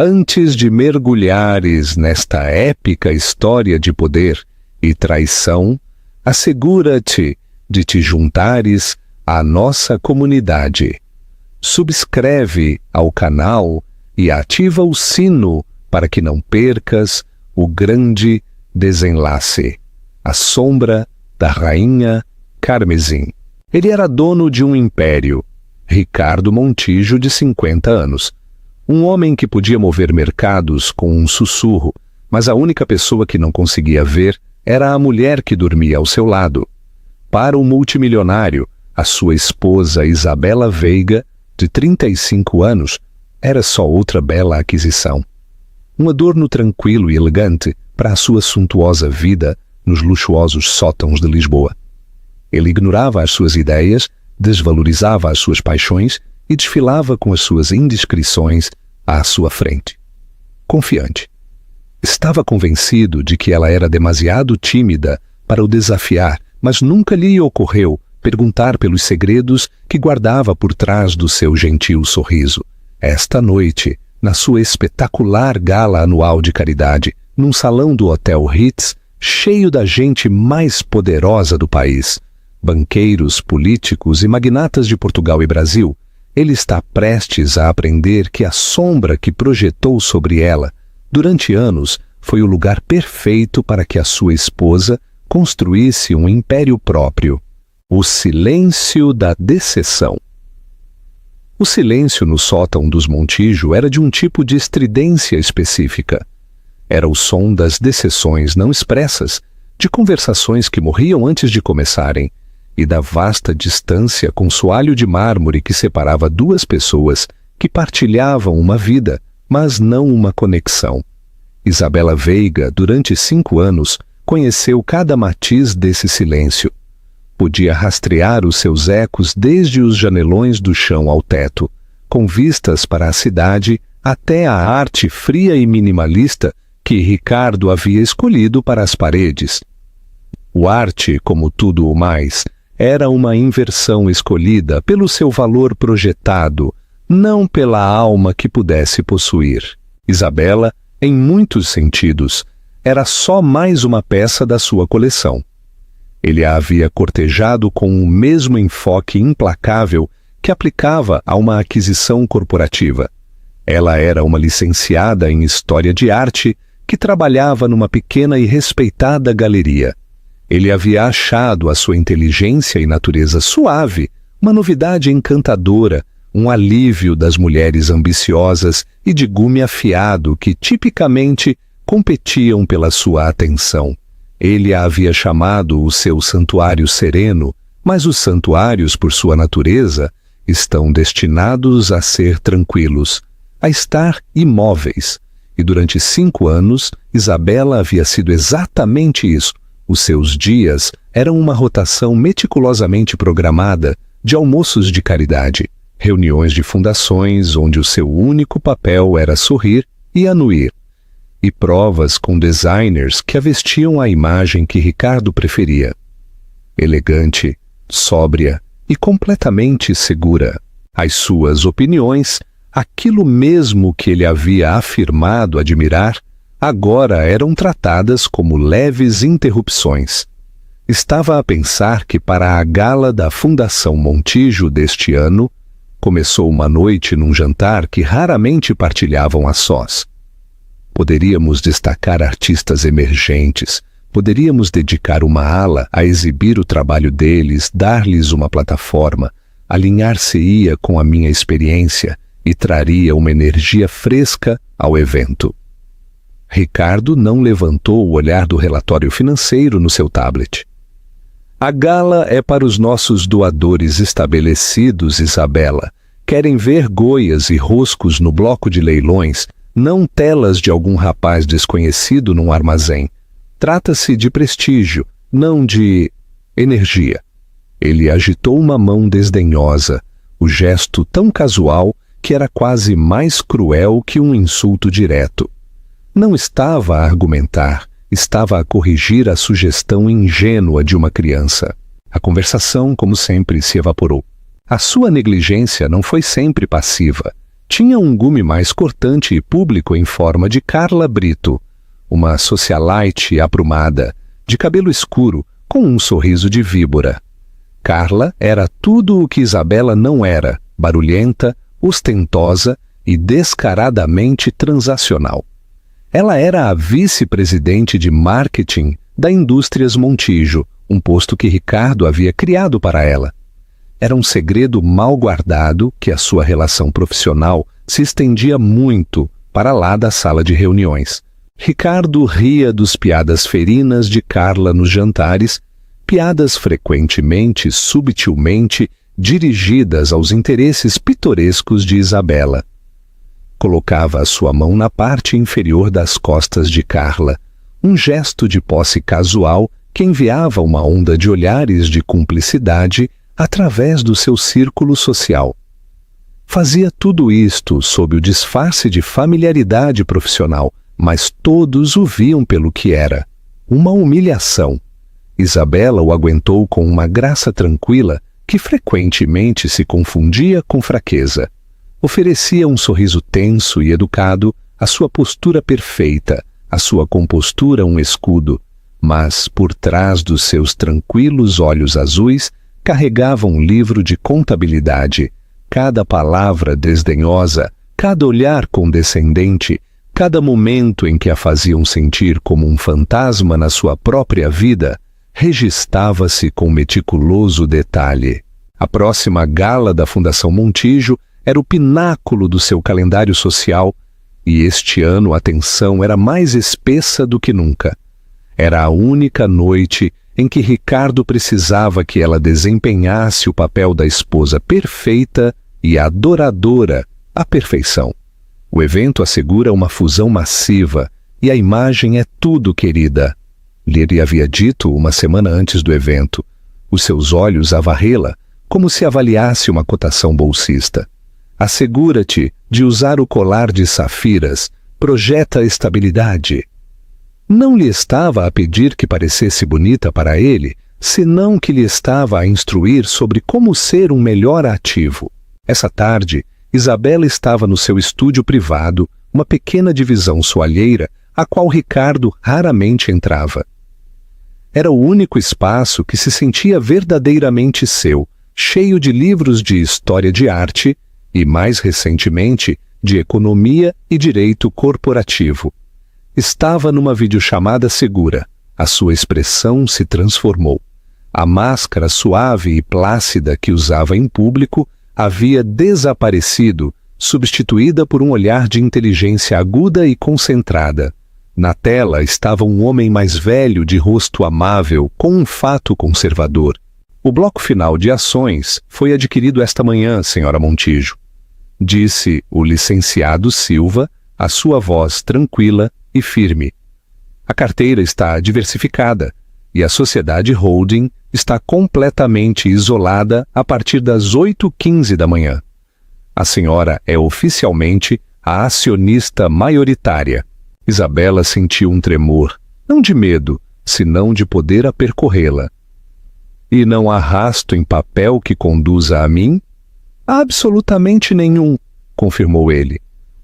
Antes de mergulhares nesta épica história de poder e traição, assegura-te de te juntares à nossa comunidade. Subscreve ao canal e ativa o sino para que não percas o grande desenlace. A Sombra da Rainha Carmesim. Ele era dono de um império. Ricardo Montijo, de 50 anos. Um homem que podia mover mercados com um sussurro, mas a única pessoa que não conseguia ver era a mulher que dormia ao seu lado. Para o multimilionário, a sua esposa Isabela Veiga, de 35 anos, era só outra bela aquisição. Um adorno tranquilo e elegante para a sua suntuosa vida nos luxuosos sótãos de Lisboa. Ele ignorava as suas ideias, desvalorizava as suas paixões e desfilava com as suas indiscrições à sua frente. Confiante. Estava convencido de que ela era demasiado tímida para o desafiar, mas nunca lhe ocorreu perguntar pelos segredos que guardava por trás do seu gentil sorriso. Esta noite, na sua espetacular gala anual de caridade, num salão do Hotel Ritz, cheio da gente mais poderosa do país, banqueiros, políticos e magnatas de Portugal e Brasil, ele está prestes a aprender que a sombra que projetou sobre ela, durante anos, foi o lugar perfeito para que a sua esposa construísse um império próprio. O silêncio da decepção. O silêncio no sótão dos Montijo era de um tipo de estridência específica. Era o som das decepções não expressas, de conversações que morriam antes de começarem, e da vasta distância com soalho de mármore que separava duas pessoas que partilhavam uma vida, mas não uma conexão. Isabela Veiga, durante 5 anos, conheceu cada matiz desse silêncio. Podia rastrear os seus ecos desde os janelões do chão ao teto, com vistas para a cidade até a arte fria e minimalista que Ricardo havia escolhido para as paredes. O arte, como tudo o mais, era uma inversão escolhida pelo seu valor projetado, não pela alma que pudesse possuir. Isabela, em muitos sentidos, era só mais uma peça da sua coleção. Ele a havia cortejado com o mesmo enfoque implacável que aplicava a uma aquisição corporativa. Ela era uma licenciada em História de Arte que trabalhava numa pequena e respeitada galeria. Ele havia achado a sua inteligência e natureza suave, uma novidade encantadora, um alívio das mulheres ambiciosas e de gume afiado que tipicamente competiam pela sua atenção. Ele a havia chamado o seu santuário sereno, mas os santuários, por sua natureza, estão destinados a ser tranquilos, a estar imóveis. E durante 5 anos, Isabela havia sido exatamente isso. Os seus dias eram uma rotação meticulosamente programada de almoços de caridade, reuniões de fundações onde o seu único papel era sorrir e anuir, e provas com designers que a vestiam a imagem que Ricardo preferia. Elegante, sóbria e completamente segura. As suas opiniões, aquilo mesmo que ele havia afirmado admirar, agora eram tratadas como leves interrupções. Estava a pensar que para a gala da Fundação Montijo deste ano, começou uma noite num jantar que raramente partilhavam a sós. Poderíamos destacar artistas emergentes, poderíamos dedicar uma ala a exibir o trabalho deles, dar-lhes uma plataforma, alinhar-se-ia com a minha experiência e traria uma energia fresca ao evento. Ricardo não levantou o olhar do relatório financeiro no seu tablet. A gala é para os nossos doadores estabelecidos, Isabela. Querem ver goias e roscos no bloco de leilões, não telas de algum rapaz desconhecido num armazém. Trata-se de prestígio, não de energia. Ele agitou uma mão desdenhosa, o gesto tão casual que era quase mais cruel que um insulto direto. Não estava a argumentar, estava a corrigir a sugestão ingênua de uma criança. A conversação, como sempre, se evaporou. A sua negligência não foi sempre passiva. tinha um gume mais cortante e público em forma de Carla Brito, uma socialite aprumada, de cabelo escuro, com um sorriso de víbora. Carla era tudo o que Isabela não era, barulhenta, ostentosa e descaradamente transacional. Ela era a vice-presidente de marketing da Indústrias Montijo, um posto que Ricardo havia criado para ela. Era um segredo mal guardado que a sua relação profissional se estendia muito para lá da sala de reuniões. Ricardo ria dos piadas ferinas de Carla nos jantares, piadas frequentemente, subtilmente, dirigidas aos interesses pitorescos de Isabela. Colocava a sua mão na parte inferior das costas de Carla, um gesto de posse casual que enviava uma onda de olhares de cumplicidade através do seu círculo social. Fazia tudo isto sob o disfarce de familiaridade profissional, mas todos o viam pelo que era, uma humilhação. Isabela o aguentou com uma graça tranquila que frequentemente se confundia com fraqueza. Oferecia um sorriso tenso e educado, a sua postura perfeita, a sua compostura um escudo, mas por trás dos seus tranquilos olhos azuis carregava um livro de contabilidade. Cada palavra desdenhosa, cada olhar condescendente, cada momento em que a faziam sentir como um fantasma na sua própria vida, registrava-se com meticuloso detalhe. A próxima gala da Fundação Montijo era o pináculo do seu calendário social, e este ano a tensão era mais espessa do que nunca. Era a única noite em que Ricardo precisava que ela desempenhasse o papel da esposa perfeita e adoradora à perfeição. O evento assegura uma fusão massiva, e a imagem é tudo, querida, lhe havia dito uma semana antes do evento, os seus olhos a varrê-la, como se avaliasse uma cotação bolsista. Assegura-te de usar o colar de safiras, projeta estabilidade. Não lhe estava a pedir que parecesse bonita para ele, senão que lhe estava a instruir sobre como ser um melhor ativo. Essa tarde, Isabela estava no seu estúdio privado, uma pequena divisão soalheira, a qual Ricardo raramente entrava. Era o único espaço que se sentia verdadeiramente seu, cheio de livros de história de arte e, mais recentemente, de economia e direito corporativo. Estava numa videochamada segura. A sua expressão se transformou. A máscara suave e plácida que usava em público havia desaparecido, substituída por um olhar de inteligência aguda e concentrada. Na tela estava um homem mais velho de rosto amável, com um fato conservador. O bloco final de ações foi adquirido esta manhã, senhora Montijo, disse o licenciado Silva, a sua voz tranquila e firme. A carteira está diversificada e a sociedade holding está completamente isolada a partir das 8h15 da manhã. A senhora é oficialmente a acionista maioritária. Isabela sentiu um tremor, não de medo, senão de poder a percorrê-la. E não há rastro em papel que conduza a mim? Absolutamente nenhum, confirmou ele.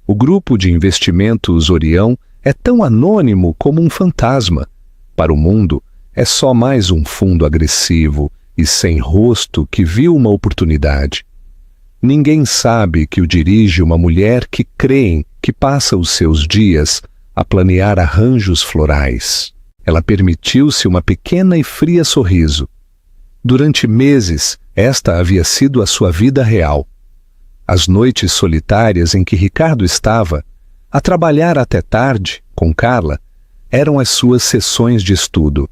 O grupo de investimentos Orião é tão anônimo como um fantasma. Para o mundo, é só mais um fundo agressivo e sem rosto que viu uma oportunidade. Ninguém sabe que o dirige uma mulher que creem que passa os seus dias a planear arranjos florais. Ela permitiu-se uma pequena e fria sorriso. Durante meses, esta havia sido a sua vida real. As noites solitárias em que Ricardo estava, a trabalhar até tarde, com Carla, eram as suas sessões de estudo.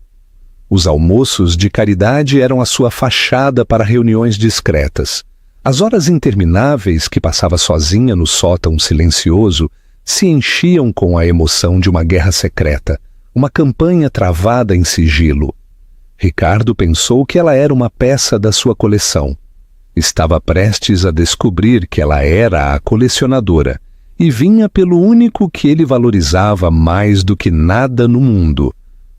Os almoços de caridade eram a sua fachada para reuniões discretas. As horas intermináveis que passava sozinha no sótão silencioso se enchiam com a emoção de uma guerra secreta, uma campanha travada em sigilo. Ricardo pensou que ela era uma peça da sua coleção. Estava prestes a descobrir que ela era a colecionadora e vinha pelo único que ele valorizava mais do que nada no mundo,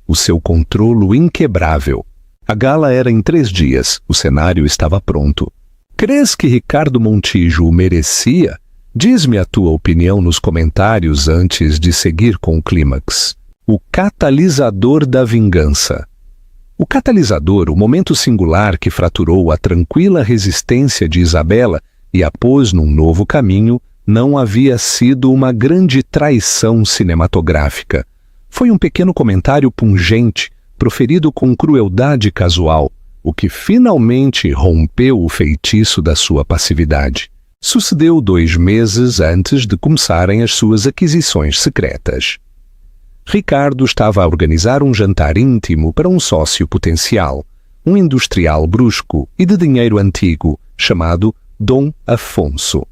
o seu controlo inquebrável. A gala era em 3 dias, o cenário estava pronto. Crês que Ricardo Montijo o merecia? Diz-me a tua opinião nos comentários antes de seguir com o clímax. O catalisador da vingança. O catalisador, o momento singular que fraturou a tranquila resistência de Isabela e a pôs num novo caminho, não havia sido uma grande traição cinematográfica. Foi um pequeno comentário pungente, proferido com crueldade casual, o que finalmente rompeu o feitiço da sua passividade. Sucedeu 2 meses antes de começarem as suas aquisições secretas. Ricardo estava a organizar um jantar íntimo para um sócio potencial, um industrial brusco e de dinheiro antigo, chamado Dom Afonso.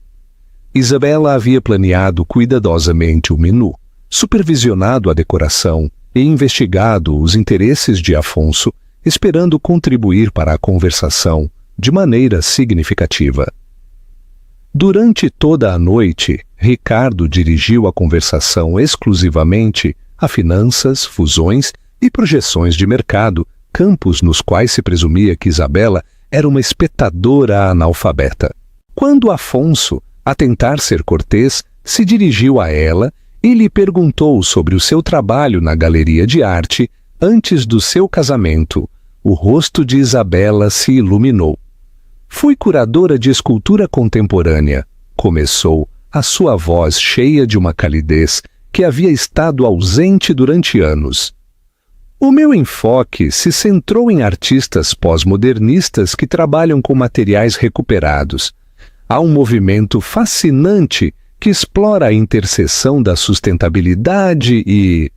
Isabela havia planeado cuidadosamente o menu, supervisionado a decoração e investigado os interesses de Afonso, esperando contribuir para a conversação de maneira significativa. Durante toda a noite, Ricardo dirigiu a conversação exclusivamente a finanças, fusões e projeções de mercado, campos nos quais se presumia que Isabela era uma espectadora analfabeta. Quando Afonso, a tentar ser cortês, se dirigiu a ela e lhe perguntou sobre o seu trabalho na galeria de arte antes do seu casamento, o rosto de Isabela se iluminou. Fui curadora de escultura contemporânea, começou, a sua voz cheia de uma calidez que havia estado ausente durante anos. O meu enfoque se centrou em artistas pós-modernistas que trabalham com materiais recuperados. Há um movimento fascinante que explora a interseção da sustentabilidade e...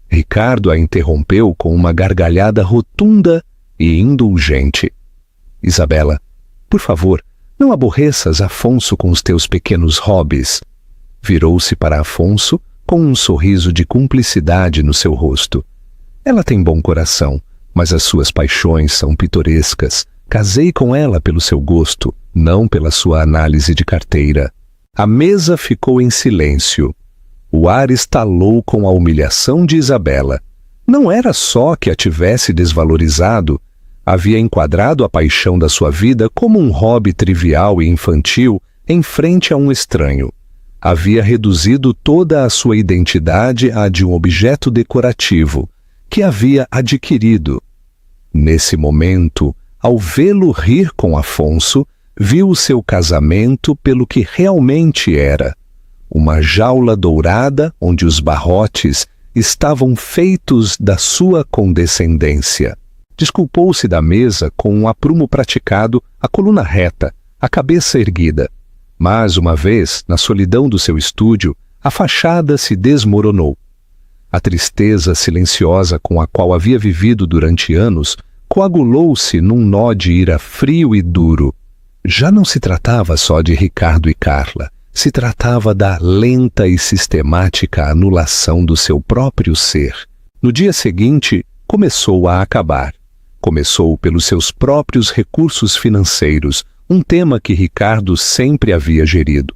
Ricardo a interrompeu com uma gargalhada rotunda e indulgente. Isabela, por favor, não aborreças Afonso com os teus pequenos hobbies. Virou-se para Afonso com um sorriso de cumplicidade no seu rosto. Ela tem bom coração, mas as suas paixões são pitorescas. Casei com ela pelo seu gosto, não pela sua análise de carteira. A mesa ficou em silêncio. O ar estalou com a humilhação de Isabela. Não era só que a tivesse desvalorizado, havia enquadrado a paixão da sua vida como um hobby trivial e infantil em frente a um estranho. Havia reduzido toda a sua identidade à de um objeto decorativo, que havia adquirido. Nesse momento, ao vê-lo rir com Afonso, viu o seu casamento pelo que realmente era. Uma jaula dourada onde os barrotes estavam feitos da sua condescendência. Desculpou-se da mesa com um aprumo praticado, a coluna reta, a cabeça erguida. Mas, uma vez, na solidão do seu estúdio, a fachada se desmoronou. A tristeza silenciosa com a qual havia vivido durante anos coagulou-se num nó de ira frio e duro. Já não se tratava só de Ricardo e Carla, se tratava da lenta e sistemática anulação do seu próprio ser. No dia seguinte, começou a acabar. Começou pelos seus próprios recursos financeiros, um tema que Ricardo sempre havia gerido.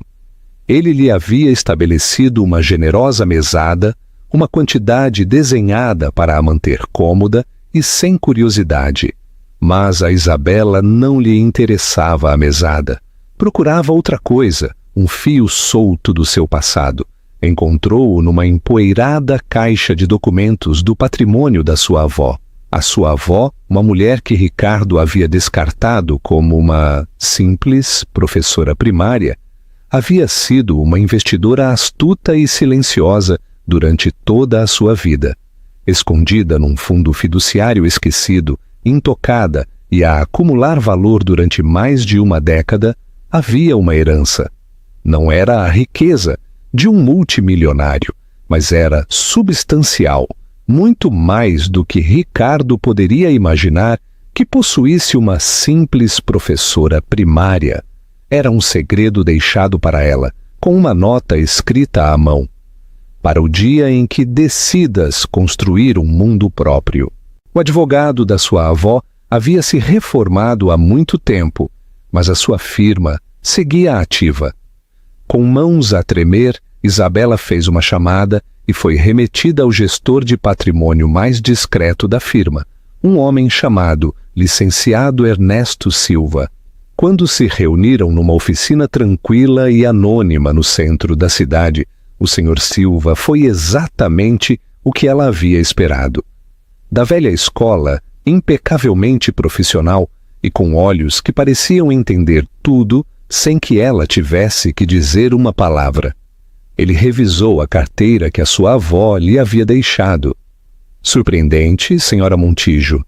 Ele lhe havia estabelecido uma generosa mesada, uma quantidade desenhada para a manter cômoda e sem curiosidade. Mas a Isabela não lhe interessava a mesada. Procurava outra coisa, um fio solto do seu passado. Encontrou-o numa empoeirada caixa de documentos do patrimônio da sua avó. A sua avó, uma mulher que Ricardo havia descartado como uma simples professora primária, havia sido uma investidora astuta e silenciosa durante toda a sua vida. Escondida num fundo fiduciário esquecido, intocada e a acumular valor durante mais de uma década, havia uma herança. Não era a riqueza de um multimilionário, mas era substancial, muito mais do que Ricardo poderia imaginar que possuísse uma simples professora primária. Era um segredo deixado para ela, com uma nota escrita à mão. Para o dia em que decidas construir um mundo próprio. O advogado da sua avó havia se reformado há muito tempo, mas a sua firma seguia ativa. Com mãos a tremer, Isabela fez uma chamada e foi remetida ao gestor de patrimônio mais discreto da firma, um homem chamado Licenciado Ernesto Silva. Quando se reuniram numa oficina tranquila e anônima no centro da cidade, o Sr. Silva foi exatamente o que ela havia esperado. Da velha escola, impecavelmente profissional e com olhos que pareciam entender tudo sem que ela tivesse que dizer uma palavra. Ele revisou a carteira que a sua avó lhe havia deixado. Surpreendente, Sra. Montijo,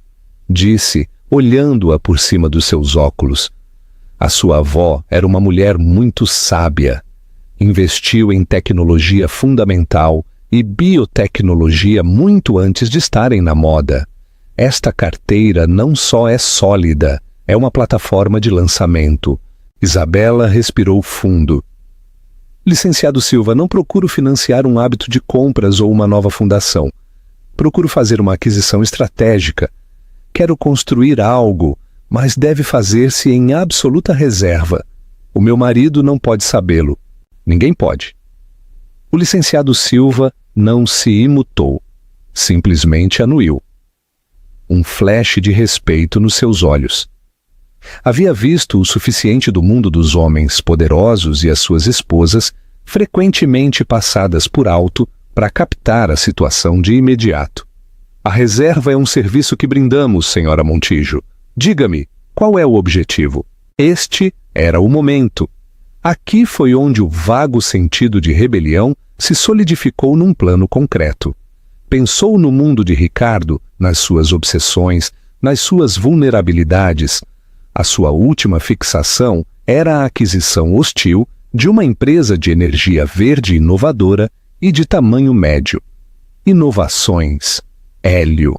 disse, olhando-a por cima dos seus óculos. A sua avó era uma mulher muito sábia. Investiu em tecnologia fundamental e biotecnologia muito antes de estarem na moda. Esta carteira não só é sólida, é uma plataforma de lançamento. Isabela respirou fundo. Licenciado Silva, não procuro financiar um hábito de compras ou uma nova fundação. Procuro fazer uma aquisição estratégica. Quero construir algo, mas deve fazer-se em absoluta reserva. O meu marido não pode sabê-lo. Ninguém pode. O licenciado Silva não se imutou. Simplesmente anuiu. Um flash de respeito nos seus olhos. Havia visto o suficiente do mundo dos homens poderosos e as suas esposas frequentemente passadas por alto para captar a situação de imediato. A reserva é um serviço que brindamos, Sra. Montijo. Diga-me, qual é o objetivo? Este era o momento. Aqui foi onde o vago sentido de rebelião se solidificou num plano concreto. Pensou no mundo de Ricardo, nas suas obsessões, nas suas vulnerabilidades. A sua última fixação era a aquisição hostil de uma empresa de energia verde inovadora e de tamanho médio. Inovações. Hélio.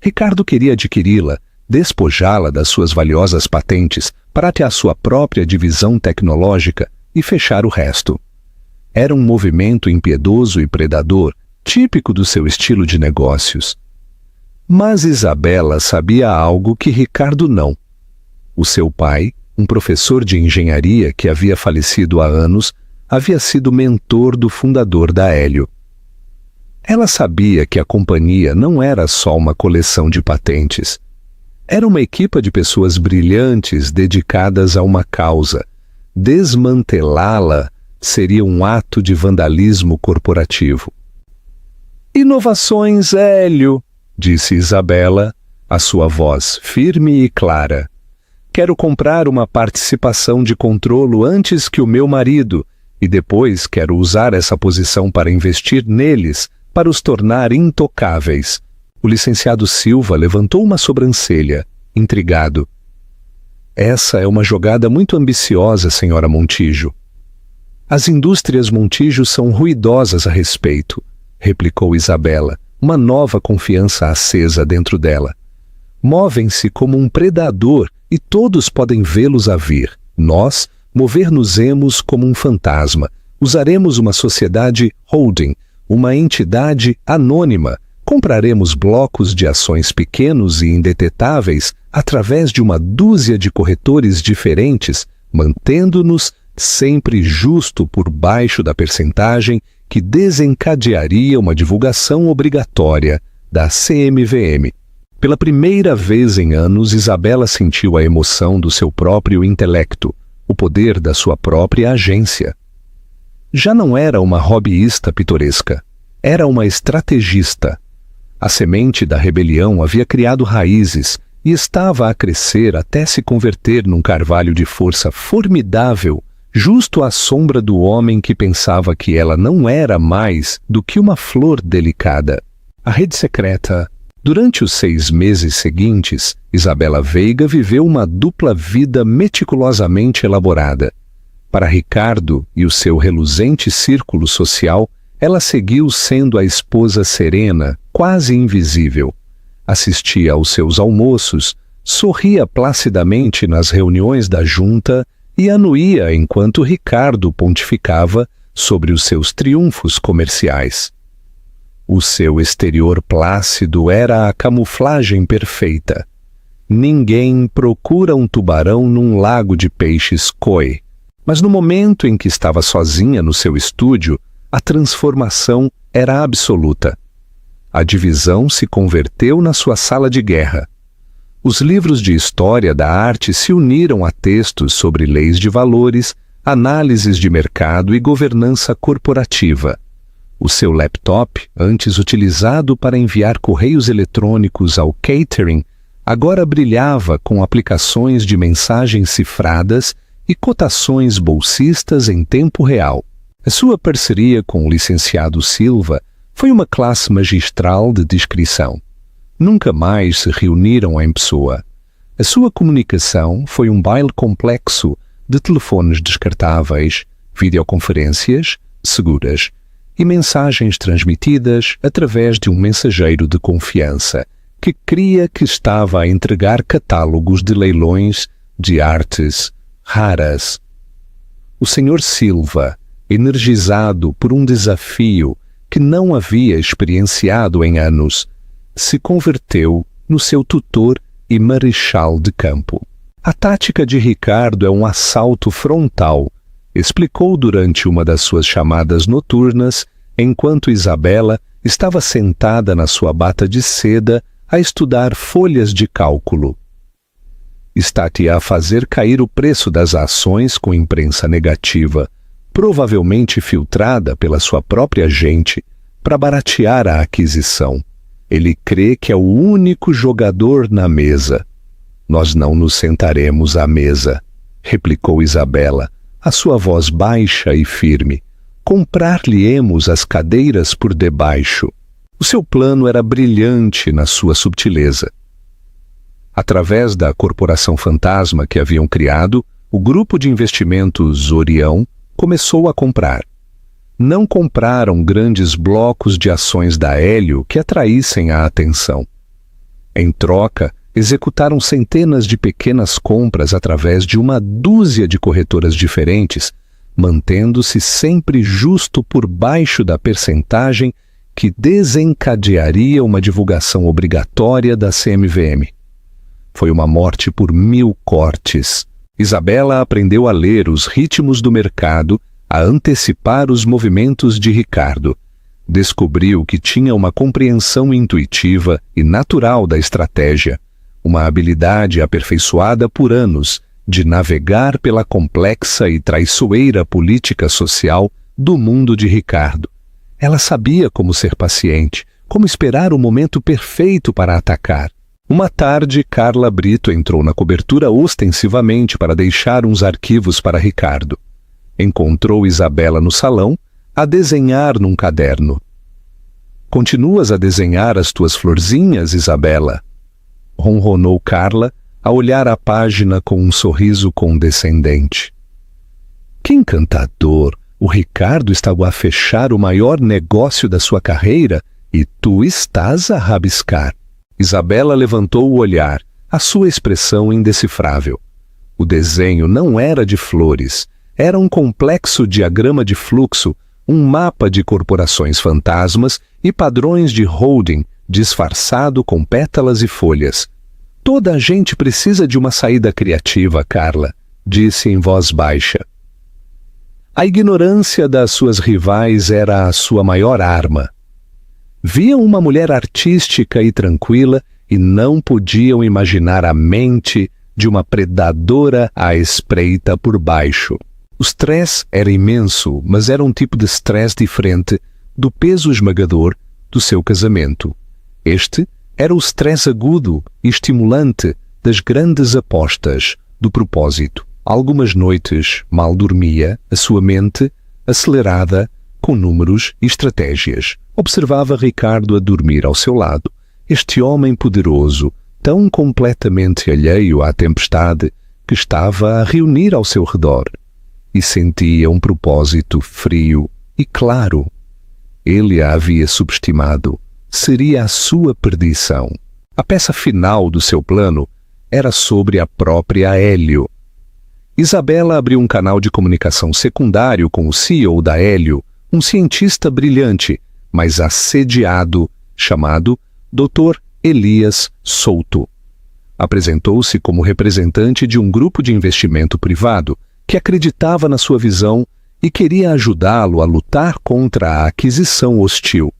Ricardo queria adquiri-la, despojá-la das suas valiosas patentes para ter a sua própria divisão tecnológica e fechar o resto. Era um movimento impiedoso e predador, típico do seu estilo de negócios. Mas Isabela sabia algo que Ricardo não. O seu pai, um professor de engenharia que havia falecido há anos, havia sido mentor do fundador da Hélio. Ela sabia que a companhia não era só uma coleção de patentes. Era uma equipa de pessoas brilhantes dedicadas a uma causa. Desmantelá-la seria um ato de vandalismo corporativo. Inovações, Hélio, disse Isabela, a sua voz firme e clara. Quero comprar uma participação de controlo antes que o meu marido e depois quero usar essa posição para investir neles, para os tornar intocáveis. O licenciado Silva levantou uma sobrancelha, intrigado. Essa é uma jogada muito ambiciosa, Sra. Montijo. As indústrias Montijo são ruidosas a respeito, replicou Isabela, uma nova confiança acesa dentro dela. Movem-se como um predador e todos podem vê-los a vir. Nós mover-nos-emos como um fantasma. Usaremos uma sociedade holding, uma entidade anônima. Compraremos blocos de ações pequenos e indetetáveis através de uma dúzia de corretores diferentes, mantendo-nos sempre justo por baixo da percentagem que desencadearia uma divulgação obrigatória da CMVM. Pela primeira vez em anos, Isabela sentiu a emoção do seu próprio intelecto, o poder da sua própria agência. Já não era uma hobbyista pitoresca, era uma estrategista. A semente da rebelião havia criado raízes e estava a crescer até se converter num carvalho de força formidável, justo à sombra do homem que pensava que ela não era mais do que uma flor delicada. A rede secreta. Durante os 6 meses seguintes, Isabela Veiga viveu uma dupla vida meticulosamente elaborada. Para Ricardo e o seu reluzente círculo social, ela seguiu sendo a esposa serena, quase invisível. Assistia aos seus almoços, sorria placidamente nas reuniões da junta e anuía enquanto Ricardo pontificava sobre os seus triunfos comerciais. O seu exterior plácido era a camuflagem perfeita. Ninguém procura um tubarão num lago de peixes koi. Mas no momento em que estava sozinha no seu estúdio, a transformação era absoluta. A divisão se converteu na sua sala de guerra. Os livros de história da arte se uniram a textos sobre leis de valores, análises de mercado e governança corporativa. O seu laptop, antes utilizado para enviar correios eletrônicos ao catering, agora brilhava com aplicações de mensagens cifradas e cotações bolsistas em tempo real. A sua parceria com o licenciado Silva foi uma classe magistral de discrição. Nunca mais se reuniram em pessoa. A sua comunicação foi um baile complexo de telefones descartáveis, videoconferências seguras e mensagens transmitidas através de um mensageiro de confiança que cria que estava a entregar catálogos de leilões de artes raras. O Sr. Silva, energizado por um desafio que não havia experienciado em anos, se converteu no seu tutor e marechal de campo. A tática de Ricardo é um assalto frontal, explicou durante uma das suas chamadas noturnas, enquanto Isabela estava sentada na sua bata de seda a estudar folhas de cálculo. Está-te a fazer cair o preço das ações com imprensa negativa, provavelmente filtrada pela sua própria gente, para baratear a aquisição. Ele crê que é o único jogador na mesa. Nós não nos sentaremos à mesa, replicou Isabela, a sua voz baixa e firme. Comprar-lhe-emos as cadeiras por debaixo. O seu plano era brilhante na sua subtileza. Através da corporação fantasma que haviam criado, o grupo de investimentos Orião começou a comprar. Não compraram grandes blocos de ações da Hélio que atraíssem a atenção. Em troca, executaram centenas de pequenas compras através de uma dúzia de corretoras diferentes, mantendo-se sempre justo por baixo da percentagem que desencadearia uma divulgação obrigatória da CMVM. Foi uma morte por 1000 cortes. Isabela aprendeu a ler os ritmos do mercado, a antecipar os movimentos de Ricardo. Descobriu que tinha uma compreensão intuitiva e natural da estratégia, uma habilidade aperfeiçoada por anos de navegar pela complexa e traiçoeira política social do mundo de Ricardo. Ela sabia como ser paciente, como esperar o momento perfeito para atacar. Uma tarde, Carla Brito entrou na cobertura ostensivamente para deixar uns arquivos para Ricardo. Encontrou Isabela no salão, a desenhar num caderno. «Continuas a desenhar as tuas florzinhas, Isabela?» ronronou Carla, a olhar a página com um sorriso condescendente. «Que encantador! O Ricardo está a fechar o maior negócio da sua carreira e tu estás a rabiscar.» Isabela levantou o olhar, a sua expressão indecifrável. O desenho não era de flores, era um complexo diagrama de fluxo, um mapa de corporações fantasmas e padrões de holding disfarçado com pétalas e folhas. «Toda a gente precisa de uma saída criativa, Carla», disse em voz baixa. A ignorância das suas rivais era a sua maior arma. Viam uma mulher artística e tranquila e não podiam imaginar a mente de uma predadora à espreita por baixo. O stress era imenso, mas era um tipo de stress diferente do peso esmagador do seu casamento. Este era o stress agudo e estimulante das grandes apostas, do propósito. Algumas noites mal dormia, a sua mente, acelerada, com números e estratégias. Observava Ricardo a dormir ao seu lado, este homem poderoso, tão completamente alheio à tempestade que estava a reunir ao seu redor, e sentia um propósito frio e claro. Ele a havia subestimado. Seria a sua perdição. A peça final do seu plano era sobre a própria Hélio. Isabela abriu um canal de comunicação secundário com o CEO da Hélio, um cientista brilhante, mas assediado, chamado Dr. Elias Souto. Apresentou-se como representante de um grupo de investimento privado que acreditava na sua visão e queria ajudá-lo a lutar contra a aquisição hostil.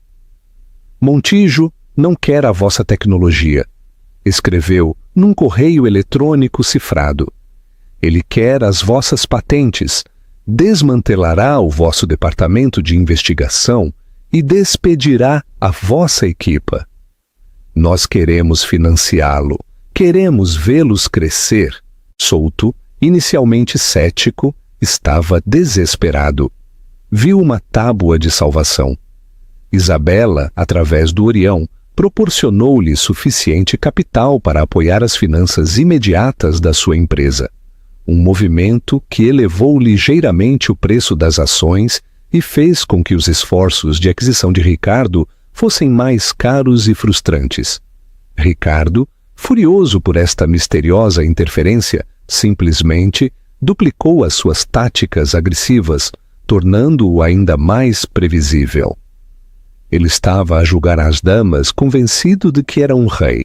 Montijo não quer a vossa tecnologia. escreveu num correio eletrônico cifrado. Ele quer as vossas patentes, desmantelará o vosso departamento de investigação e despedirá a vossa equipa. Nós queremos financiá-lo, queremos vê-los crescer. Souto, inicialmente cético, estava desesperado. Viu uma tábua de salvação. Isabela, através do Orião, proporcionou-lhe suficiente capital para apoiar as finanças imediatas da sua empresa. Um movimento que elevou ligeiramente o preço das ações e fez com que os esforços de aquisição de Ricardo fossem mais caros e frustrantes. Ricardo, furioso por esta misteriosa interferência, simplesmente duplicou as suas táticas agressivas, tornando-o ainda mais previsível. Ele estava a julgar as damas convencido de que era um rei.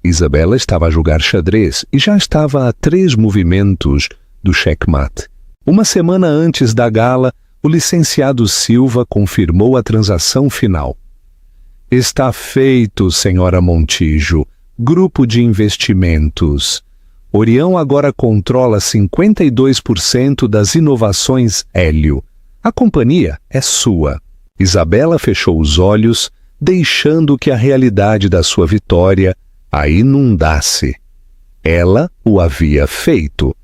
Isabela estava a jogar xadrez e já estava a 3 movimentos do checkmate. Uma semana antes da gala, o licenciado Silva confirmou a transação final. Está feito, senhora Montijo. Grupo de investimentos. Orião agora controla 52% das inovações Hélio. A companhia é sua. Isabela fechou os olhos, deixando que a realidade da sua vitória a inundasse. Ela o havia feito.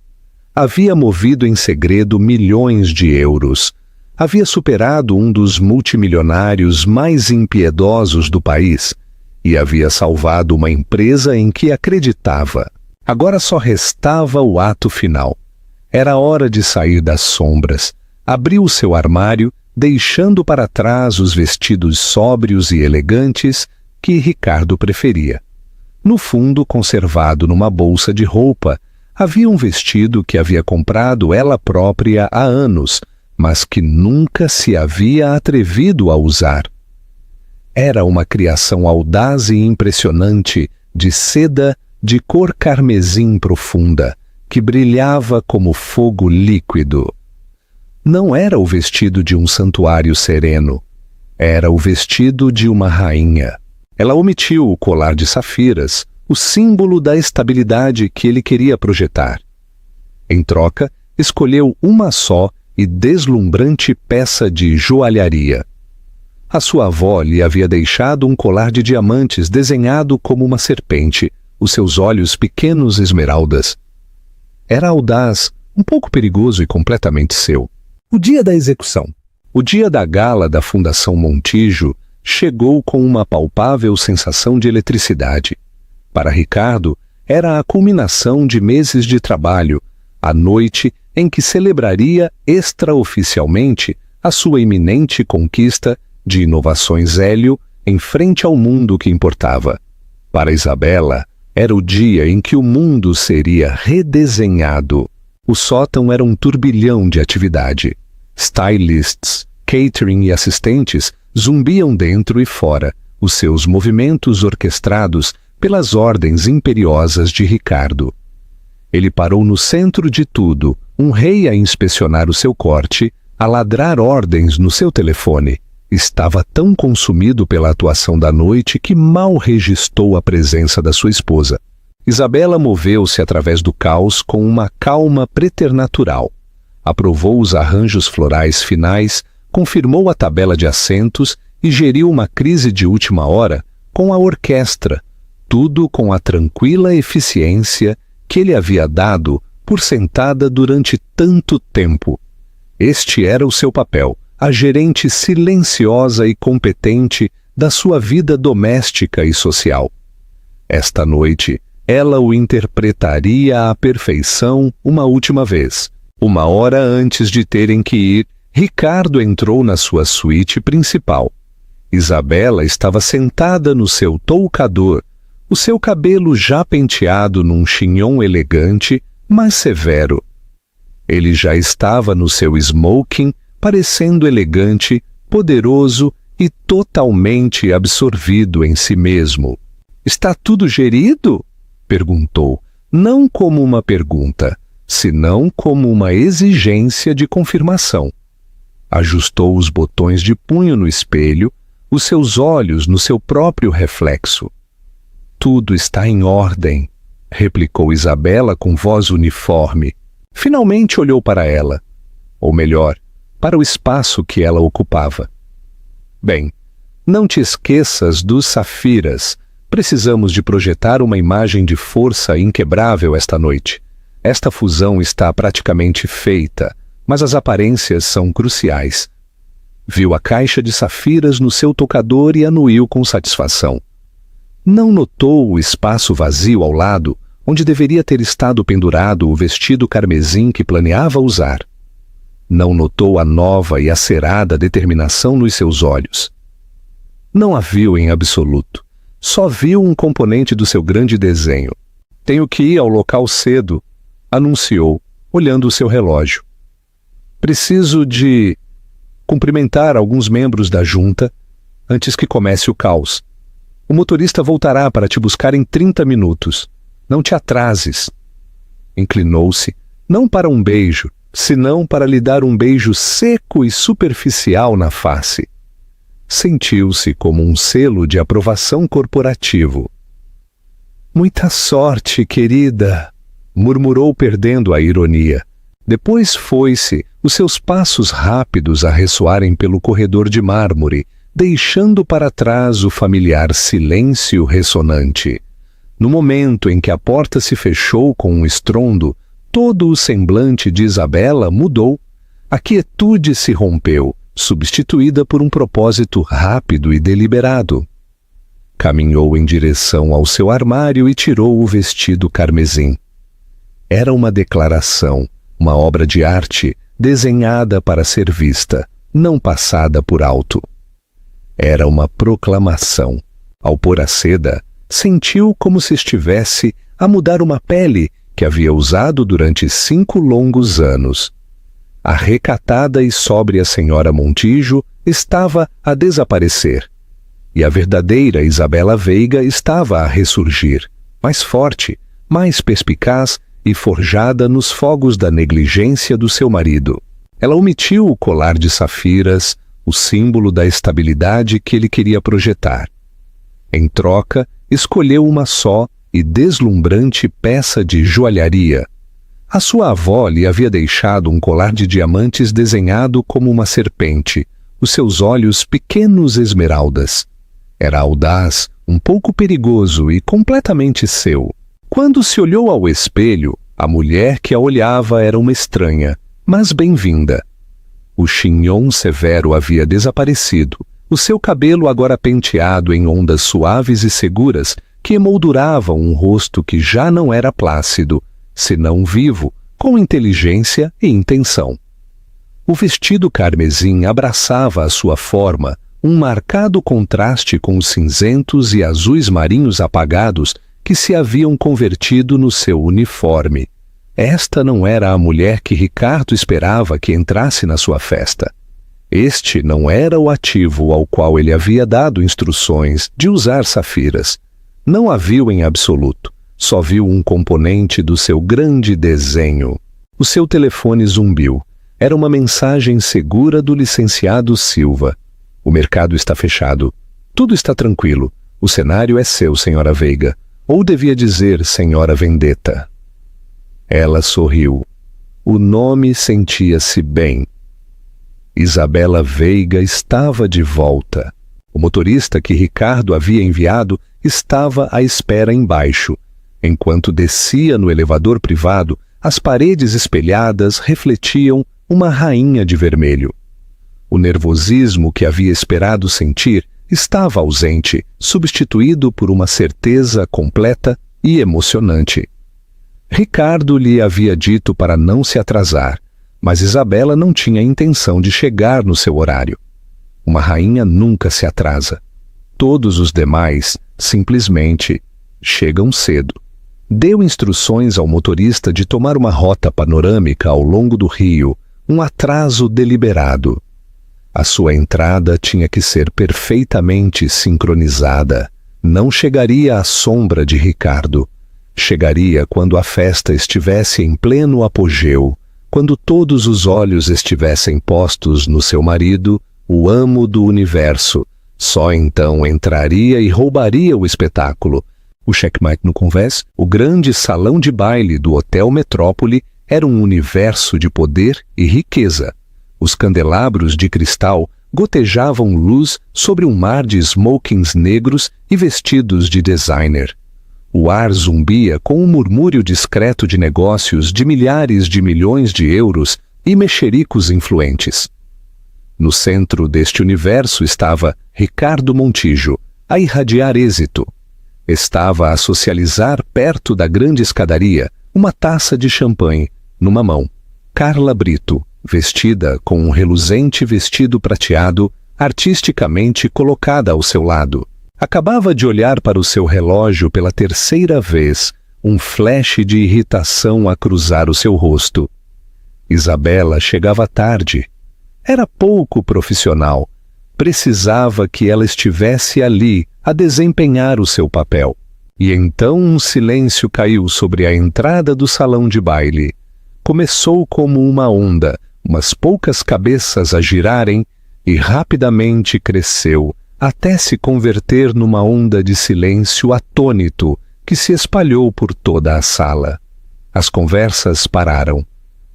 Havia movido em segredo milhões de euros. Havia superado um dos multimilionários mais impiedosos do país e havia salvado uma empresa em que acreditava. Agora só restava o ato final. Era hora de sair das sombras. Abriu o seu armário, deixando para trás os vestidos sóbrios e elegantes que Ricardo preferia. No fundo, conservado numa bolsa de roupa, havia um vestido que havia comprado ela própria há anos, mas que nunca se havia atrevido a usar. Era uma criação audaz e impressionante de seda de cor carmesim profunda, que brilhava como fogo líquido. Não era o vestido de um santuário sereno, era o vestido de uma rainha. Ela omitiu o colar de safiras, o símbolo da estabilidade que ele queria projetar. Em troca, escolheu uma só e deslumbrante peça de joalharia. A sua avó lhe havia deixado um colar de diamantes desenhado como uma serpente, os seus olhos pequenos esmeraldas. Era audaz, um pouco perigoso e completamente seu. O dia da execução, o dia da gala da Fundação Montijo, chegou com uma palpável sensação de eletricidade. Para Ricardo, era a culminação de meses de trabalho, a noite em que celebraria extraoficialmente a sua iminente conquista de inovações Hélio em frente ao mundo que importava. Para Isabela, era o dia em que o mundo seria redesenhado. O sótão era um turbilhão de atividade. Stylists, catering e assistentes zumbiam dentro e fora, os seus movimentos orquestrados pelas ordens imperiosas de Ricardo. Ele parou no centro de tudo, um rei a inspecionar o seu corte, a ladrar ordens no seu telefone. Estava tão consumido pela atuação da noite que mal registou a presença da sua esposa. Isabela moveu-se através do caos com uma calma preternatural. Aprovou os arranjos florais finais, confirmou a tabela de assentos e geriu uma crise de última hora com a orquestra, tudo com a tranquila eficiência que ele havia dado por sentada durante tanto tempo. Este era o seu papel, a gerente silenciosa e competente da sua vida doméstica e social. Esta noite, ela o interpretaria à perfeição uma última vez. 1 hora antes de terem que ir, Ricardo entrou na sua suíte principal. Isabela estava sentada no seu toucador, o seu cabelo já penteado num chignon elegante, mas severo. Ele já estava no seu smoking, parecendo elegante, poderoso e totalmente absorvido em si mesmo. "Está tudo gerido?" perguntou, não como uma pergunta, senão como uma exigência de confirmação. Ajustou os botões de punho no espelho, os seus olhos no seu próprio reflexo. Tudo está em ordem, replicou Isabela com voz uniforme. Finalmente olhou para ela, ou melhor, para o espaço que ela ocupava. Bem, não te esqueças dos safiras. Precisamos de projetar uma imagem de força inquebrável esta noite. Esta fusão está praticamente feita, mas as aparências são cruciais. Viu a caixa de safiras no seu tocador e anuiu com satisfação. Não notou o espaço vazio ao lado, onde deveria ter estado pendurado o vestido carmesim que planeava usar. Não notou a nova e acerada determinação nos seus olhos. Não a viu em absoluto. Só viu um componente do seu grande desenho. Tenho que ir ao local cedo, anunciou, olhando o seu relógio. Preciso de cumprimentar alguns membros da junta antes que comece o caos. O motorista voltará para te buscar em 30 minutos. Não te atrases. Inclinou-se, não para um beijo, senão para lhe dar um beijo seco e superficial na face. Sentiu-se como um selo de aprovação corporativo. Muita sorte, querida, murmurou perdendo a ironia. Depois foi-se, os seus passos rápidos a ressoarem pelo corredor de mármore, deixando para trás o familiar silêncio ressonante. No momento em que a porta se fechou com um estrondo, todo o semblante de Isabela mudou. A quietude se rompeu, substituída por um propósito rápido e deliberado. Caminhou em direção ao seu armário e tirou o vestido carmesim. Era uma declaração, uma obra de arte desenhada para ser vista, não passada por alto. Era uma proclamação. Ao pôr a seda, sentiu como se estivesse a mudar uma pele que havia usado durante 5 longos anos. A recatada e sóbria senhora Montijo estava a desaparecer, e a verdadeira Isabela Veiga estava a ressurgir, mais forte, mais perspicaz e forjada nos fogos da negligência do seu marido. Ela omitiu o colar de safiras, o símbolo da estabilidade que ele queria projetar. Em troca, escolheu uma só e deslumbrante peça de joalharia. A sua avó lhe havia deixado um colar de diamantes desenhado como uma serpente, os seus olhos pequenos esmeraldas. Era audaz, um pouco perigoso e completamente seu. Quando se olhou ao espelho, a mulher que a olhava era uma estranha, mas bem-vinda. O chignon severo havia desaparecido, o seu cabelo agora penteado em ondas suaves e seguras que emolduravam um rosto que já não era plácido, senão vivo, com inteligência e intenção. O vestido carmesim abraçava a sua forma, um marcado contraste com os cinzentos e azuis marinhos apagados que se haviam convertido no seu uniforme. Esta não era a mulher que Ricardo esperava que entrasse na sua festa. Este não era o ativo ao qual ele havia dado instruções de usar safiras. Não a viu em absoluto. Só viu um componente do seu grande desenho. O seu telefone zumbiu. Era uma mensagem segura do licenciado Silva. O mercado está fechado. Tudo está tranquilo. O cenário é seu, senhora Veiga. Ou devia dizer, senhora Vendetta. Ela sorriu. O nome sentia-se bem. Isabela Veiga estava de volta. O motorista que Ricardo havia enviado estava à espera embaixo. Enquanto descia no elevador privado, as paredes espelhadas refletiam uma rainha de vermelho. O nervosismo que havia esperado sentir estava ausente, substituído por uma certeza completa e emocionante. Ricardo lhe havia dito para não se atrasar, mas Isabela não tinha intenção de chegar no seu horário. Uma rainha nunca se atrasa. Todos os demais, simplesmente, chegam cedo. Deu instruções ao motorista de tomar uma rota panorâmica ao longo do rio, um atraso deliberado. A sua entrada tinha que ser perfeitamente sincronizada. Não chegaria à sombra de Ricardo. Chegaria quando a festa estivesse em pleno apogeu, quando todos os olhos estivessem postos no seu marido, o amo do universo. Só então entraria e roubaria o espetáculo. O Checkmate no Convés, o grande salão de baile do Hotel Metrópole, era um universo de poder e riqueza. Os candelabros de cristal gotejavam luz sobre um mar de smokings negros e vestidos de designer. O ar zumbia com um murmúrio discreto de negócios de milhares de milhões de euros e mexericos influentes. No centro deste universo estava Ricardo Montijo, a irradiar êxito. Estava a socializar perto da grande escadaria, uma taça de champanhe, numa mão. Carla Brito, vestida com um reluzente vestido prateado, artisticamente colocada ao seu lado. Acabava de olhar para o seu relógio pela terceira vez, um flash de irritação a cruzar o seu rosto. Isabela chegava tarde. Era pouco profissional. Precisava que ela estivesse ali a desempenhar o seu papel. E então um silêncio caiu sobre a entrada do salão de baile. Começou como uma onda, umas poucas cabeças a girarem, e rapidamente cresceu, até se converter numa onda de silêncio atônito que se espalhou por toda a sala. As conversas pararam.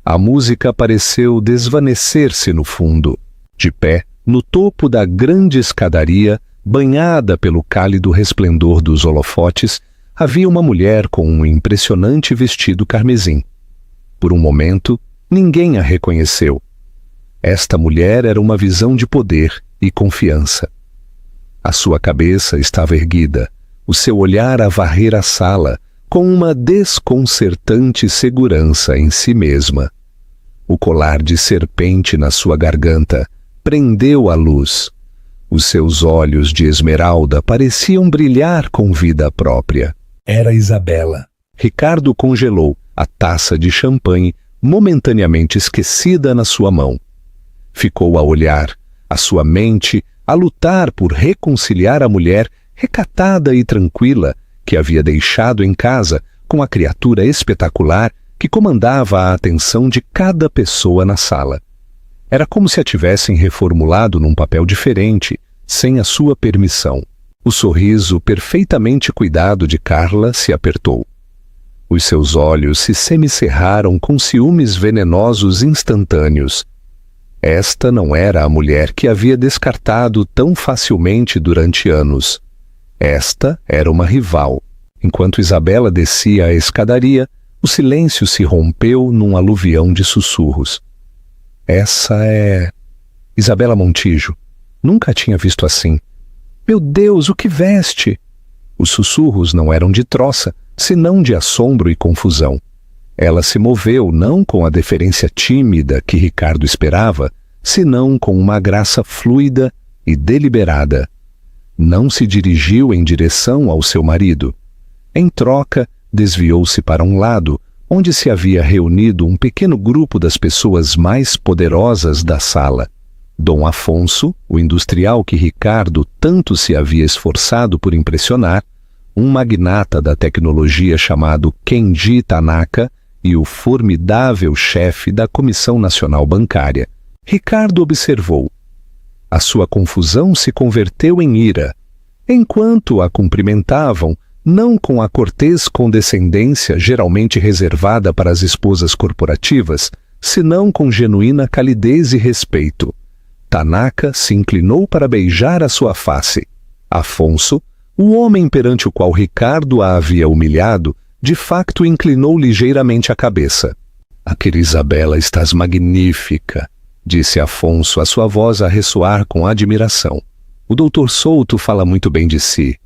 A música pareceu desvanecer-se no fundo. De pé, no topo da grande escadaria, banhada pelo cálido resplendor dos holofotes, havia uma mulher com um impressionante vestido carmesim. Por um momento, ninguém a reconheceu. Esta mulher era uma visão de poder e confiança. A sua cabeça estava erguida, o seu olhar a varrer a sala, com uma desconcertante segurança em si mesma. O colar de serpente na sua garganta prendeu a luz. Os seus olhos de esmeralda pareciam brilhar com vida própria. Era Isabela. Ricardo congelou a taça de champanhe momentaneamente esquecida na sua mão. Ficou a olhar, a sua mente a lutar por reconciliar a mulher recatada e tranquila que havia deixado em casa com a criatura espetacular que comandava a atenção de cada pessoa na sala. Era como se a tivessem reformulado num papel diferente, sem a sua permissão. O sorriso perfeitamente cuidado de Carla se apertou. Os seus olhos se semicerraram com ciúmes venenosos instantâneos. Esta não era a mulher que havia descartado tão facilmente durante anos. Esta era uma rival. Enquanto Isabela descia a escadaria, o silêncio se rompeu num aluvião de sussurros. Essa é... Isabela Montijo. Nunca a tinha visto assim. Meu Deus, o que veste? Os sussurros não eram de troça, senão de assombro e confusão. Ela se moveu não com a deferência tímida que Ricardo esperava, senão com uma graça fluida e deliberada. Não se dirigiu em direção ao seu marido. Em troca, desviou-se para um lado, onde se havia reunido um pequeno grupo das pessoas mais poderosas da sala. Dom Afonso, o industrial que Ricardo tanto se havia esforçado por impressionar, um magnata da tecnologia chamado Kenji Tanaka e o formidável chefe da Comissão Nacional Bancária. Ricardo observou. A sua confusão se converteu em ira. Enquanto a cumprimentavam, não com a cortês condescendência geralmente reservada para as esposas corporativas, senão com genuína calidez e respeito. Tanaka se inclinou para beijar a sua face. Afonso, o homem perante o qual Ricardo a havia humilhado, de facto inclinou ligeiramente a cabeça. Aquela Isabela estás magnífica, disse Afonso, a sua voz a ressoar com admiração. O doutor Souto fala muito bem de si.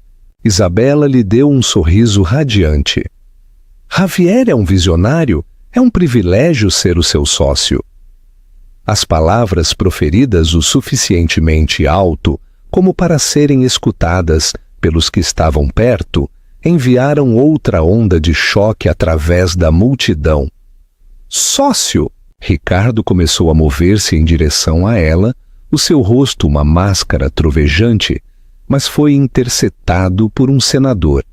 Isabela lhe deu um sorriso radiante. Javier é um visionário, é um privilégio ser o seu sócio. As palavras proferidas o suficientemente alto como para serem escutadas pelos que estavam perto, enviaram outra onda de choque através da multidão. Sócio! Ricardo começou a mover-se em direção a ela, o seu rosto uma máscara trovejante, mas foi interceptado por um senador.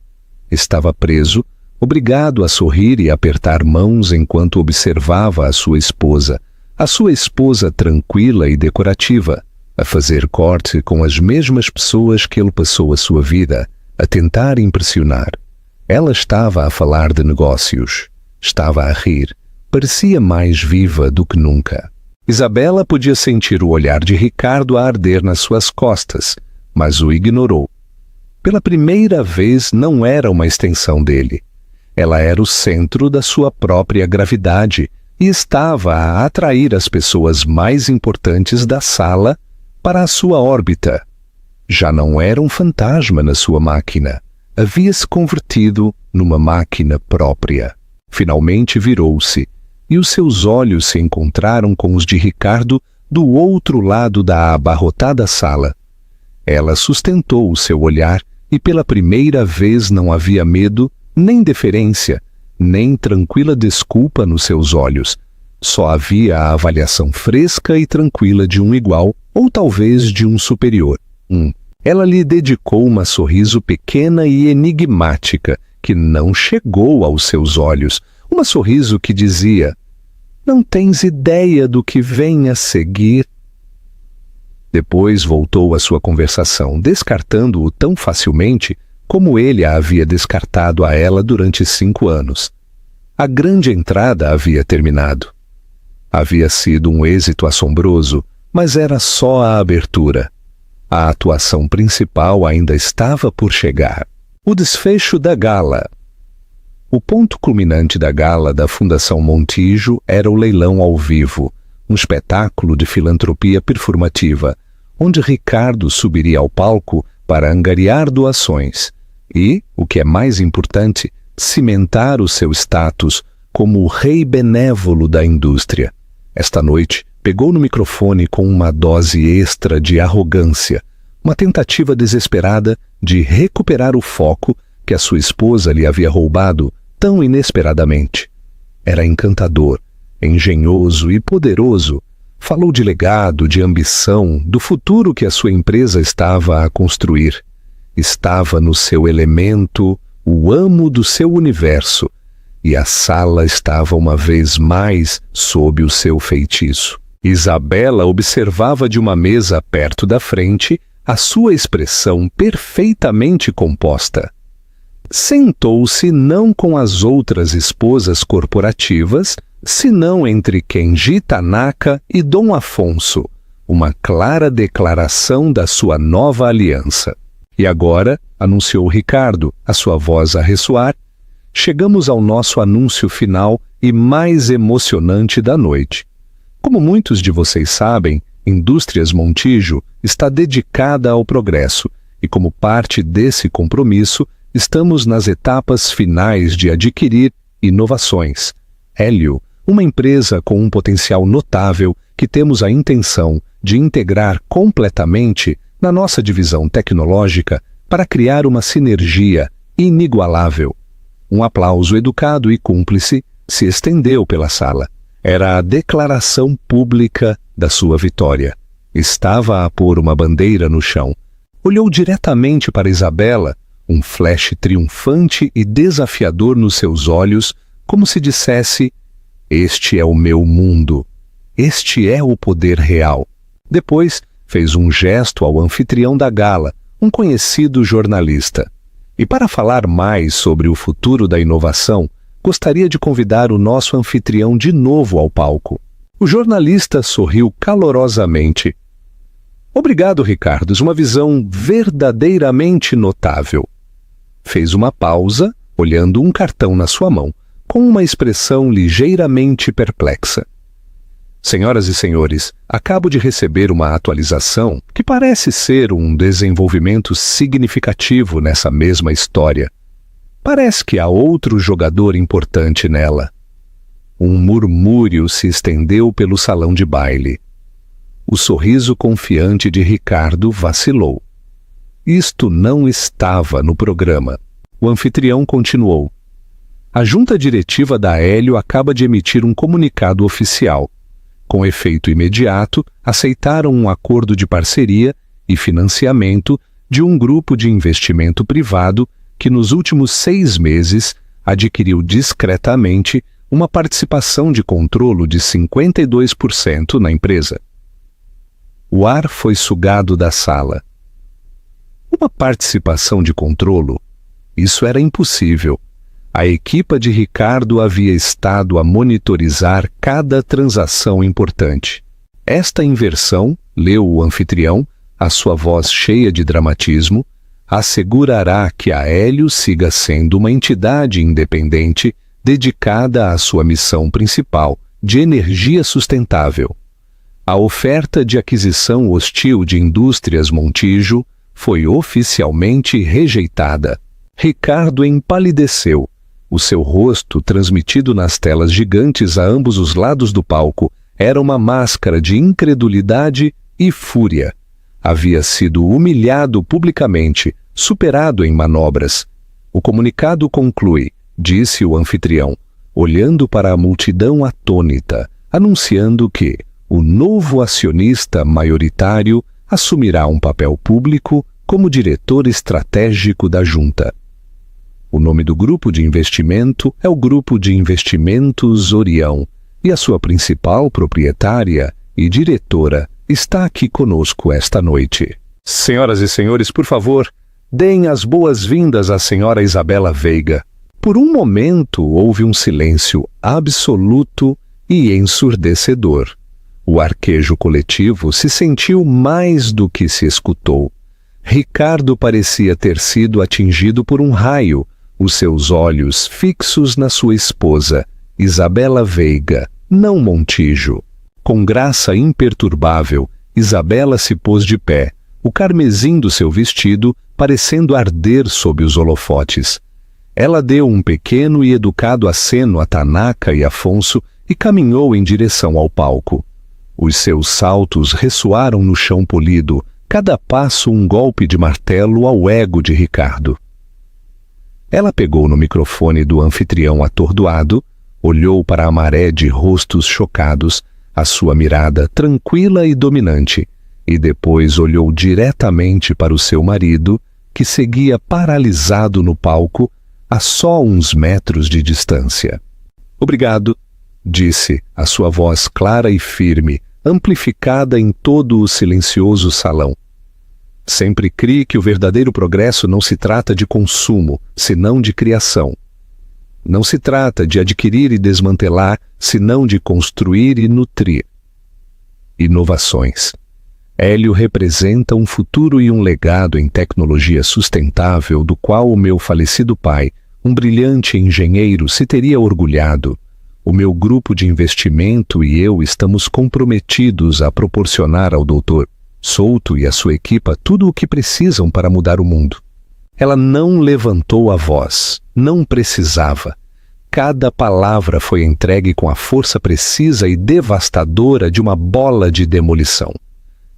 Estava preso, obrigado a sorrir e apertar mãos enquanto observava a sua esposa tranquila e decorativa, a fazer corte com as mesmas pessoas que ele passou a sua vida, a tentar impressionar. Ela estava a falar de negócios. Estava a rir. Parecia mais viva do que nunca. Isabela podia sentir o olhar de Ricardo a arder nas suas costas, mas o ignorou. Pela primeira vez não era uma extensão dele. Ela era o centro da sua própria gravidade e estava a atrair as pessoas mais importantes da sala para a sua órbita. Já não era um fantasma na sua máquina. Havia se convertido numa máquina própria. Finalmente virou-se, e os seus olhos se encontraram com os de Ricardo do outro lado da abarrotada sala. Ela sustentou o seu olhar e pela primeira vez não havia medo, nem deferência, nem tranquila desculpa nos seus olhos. Só havia a avaliação fresca e tranquila de um igual, ou talvez de um superior. Ela lhe dedicou uma sorriso pequena e enigmática, que não chegou aos seus olhos. Uma sorriso que dizia: "Não tens ideia do que vem a seguir." Depois voltou à sua conversação, descartando-o tão facilmente como ele a havia descartado a ela durante 5 anos. A grande entrada havia terminado. Havia sido um êxito assombroso, mas era só a abertura. A atuação principal ainda estava por chegar. O desfecho da gala. O ponto culminante da gala da Fundação Montijo era o leilão ao vivo, um espetáculo de filantropia performativa, onde Ricardo subiria ao palco para angariar doações e, o que é mais importante, cimentar o seu status como o rei benévolo da indústria. Esta noite, pegou no microfone com uma dose extra de arrogância, uma tentativa desesperada de recuperar o foco que a sua esposa lhe havia roubado tão inesperadamente. Era encantador, engenhoso e poderoso. Falou de legado, de ambição, do futuro que a sua empresa estava a construir. Estava no seu elemento, o amo do seu universo, e a sala estava uma vez mais sob o seu feitiço. Isabela observava de uma mesa perto da frente a sua expressão perfeitamente composta. Sentou-se não com as outras esposas corporativas, senão entre Kenji Tanaka e Dom Afonso, uma clara declaração da sua nova aliança. E agora, anunciou Ricardo, a sua voz a ressoar, chegamos ao nosso anúncio final e mais emocionante da noite. Como muitos de vocês sabem, Indústrias Montijo está dedicada ao progresso e, como parte desse compromisso, estamos nas etapas finais de adquirir inovações. Hélio, uma empresa com um potencial notável que temos a intenção de integrar completamente na nossa divisão tecnológica para criar uma sinergia inigualável. Um aplauso educado e cúmplice se estendeu pela sala. Era a declaração pública da sua vitória. Estava a pôr uma bandeira no chão. Olhou diretamente para Isabela, um flash triunfante e desafiador nos seus olhos, como se dissesse: "Este é o meu mundo. Este é o poder real." Depois, fez um gesto ao anfitrião da gala, um conhecido jornalista. E para falar mais sobre o futuro da inovação, gostaria de convidar o nosso anfitrião de novo ao palco. O jornalista sorriu calorosamente. "Obrigado, Ricardo, uma visão verdadeiramente notável." Fez uma pausa, olhando um cartão na sua mão, com uma expressão ligeiramente perplexa. "Senhoras e senhores, acabo de receber uma atualização que parece ser um desenvolvimento significativo nessa mesma história. Parece que há outro jogador importante nela." Um murmúrio se estendeu pelo salão de baile. O sorriso confiante de Ricardo vacilou. Isto não estava no programa. O anfitrião continuou. "A junta diretiva da Hélio acaba de emitir um comunicado oficial. Com efeito imediato, aceitaram um acordo de parceria e financiamento de um grupo de investimento privado que nos últimos 6 meses adquiriu discretamente uma participação de controlo de 52% na empresa." O ar foi sugado da sala. Uma participação de controlo? Isso era impossível. A equipa de Ricardo havia estado a monitorizar cada transação importante. Esta inversão, leu o anfitrião, a sua voz cheia de dramatismo, assegurará que a Hélio siga sendo uma entidade independente dedicada à sua missão principal de energia sustentável. A oferta de aquisição hostil de Indústrias Montijo foi oficialmente rejeitada. Ricardo empalideceu. O seu rosto, transmitido nas telas gigantes a ambos os lados do palco, era uma máscara de incredulidade e fúria. Havia sido humilhado publicamente, superado em manobras. O comunicado conclui, disse o anfitrião, olhando para a multidão atônita, anunciando que o novo acionista maioritário assumirá um papel público como diretor estratégico da junta. O nome do grupo de investimento é o Grupo de Investimentos Orião, e a sua principal proprietária e diretora está aqui conosco esta noite. Senhoras e senhores, por favor, deem as boas-vindas à senhora Isabela Veiga. Por um momento houve um silêncio absoluto e ensurdecedor. O arquejo coletivo se sentiu mais do que se escutou. Ricardo parecia ter sido atingido por um raio, os seus olhos fixos na sua esposa, Isabela Veiga, não Montijo. Com graça imperturbável, Isabela se pôs de pé, o carmesim do seu vestido parecendo arder sob os holofotes. Ela deu um pequeno e educado aceno a Tanaka e Afonso e caminhou em direção ao palco. Os seus saltos ressoaram no chão polido, cada passo um golpe de martelo ao ego de Ricardo. Ela pegou no microfone do anfitrião atordoado, olhou para a maré de rostos chocados, a sua mirada tranquila e dominante, e depois olhou diretamente para o seu marido, que seguia paralisado no palco, a só uns metros de distância. Obrigado, disse, a sua voz clara e firme, amplificada em todo o silencioso salão. Sempre criei que o verdadeiro progresso não se trata de consumo, senão de criação. Não se trata de adquirir e desmantelar, senão de construir e nutrir. Inovações. Hélio representa um futuro e um legado em tecnologia sustentável do qual o meu falecido pai, um brilhante engenheiro, se teria orgulhado. O meu grupo de investimento e eu estamos comprometidos a proporcionar ao Dr. Souto e à sua equipa tudo o que precisam para mudar o mundo. Ela não levantou a voz, não precisava. Cada palavra foi entregue com a força precisa e devastadora de uma bola de demolição.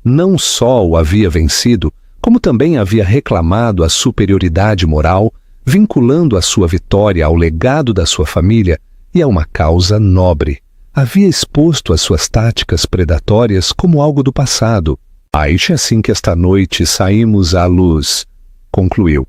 Não só o havia vencido, como também havia reclamado a superioridade moral, vinculando a sua vitória ao legado da sua família e a uma causa nobre. Havia exposto as suas táticas predatórias como algo do passado. Ache assim que esta noite saímos à luz, concluiu.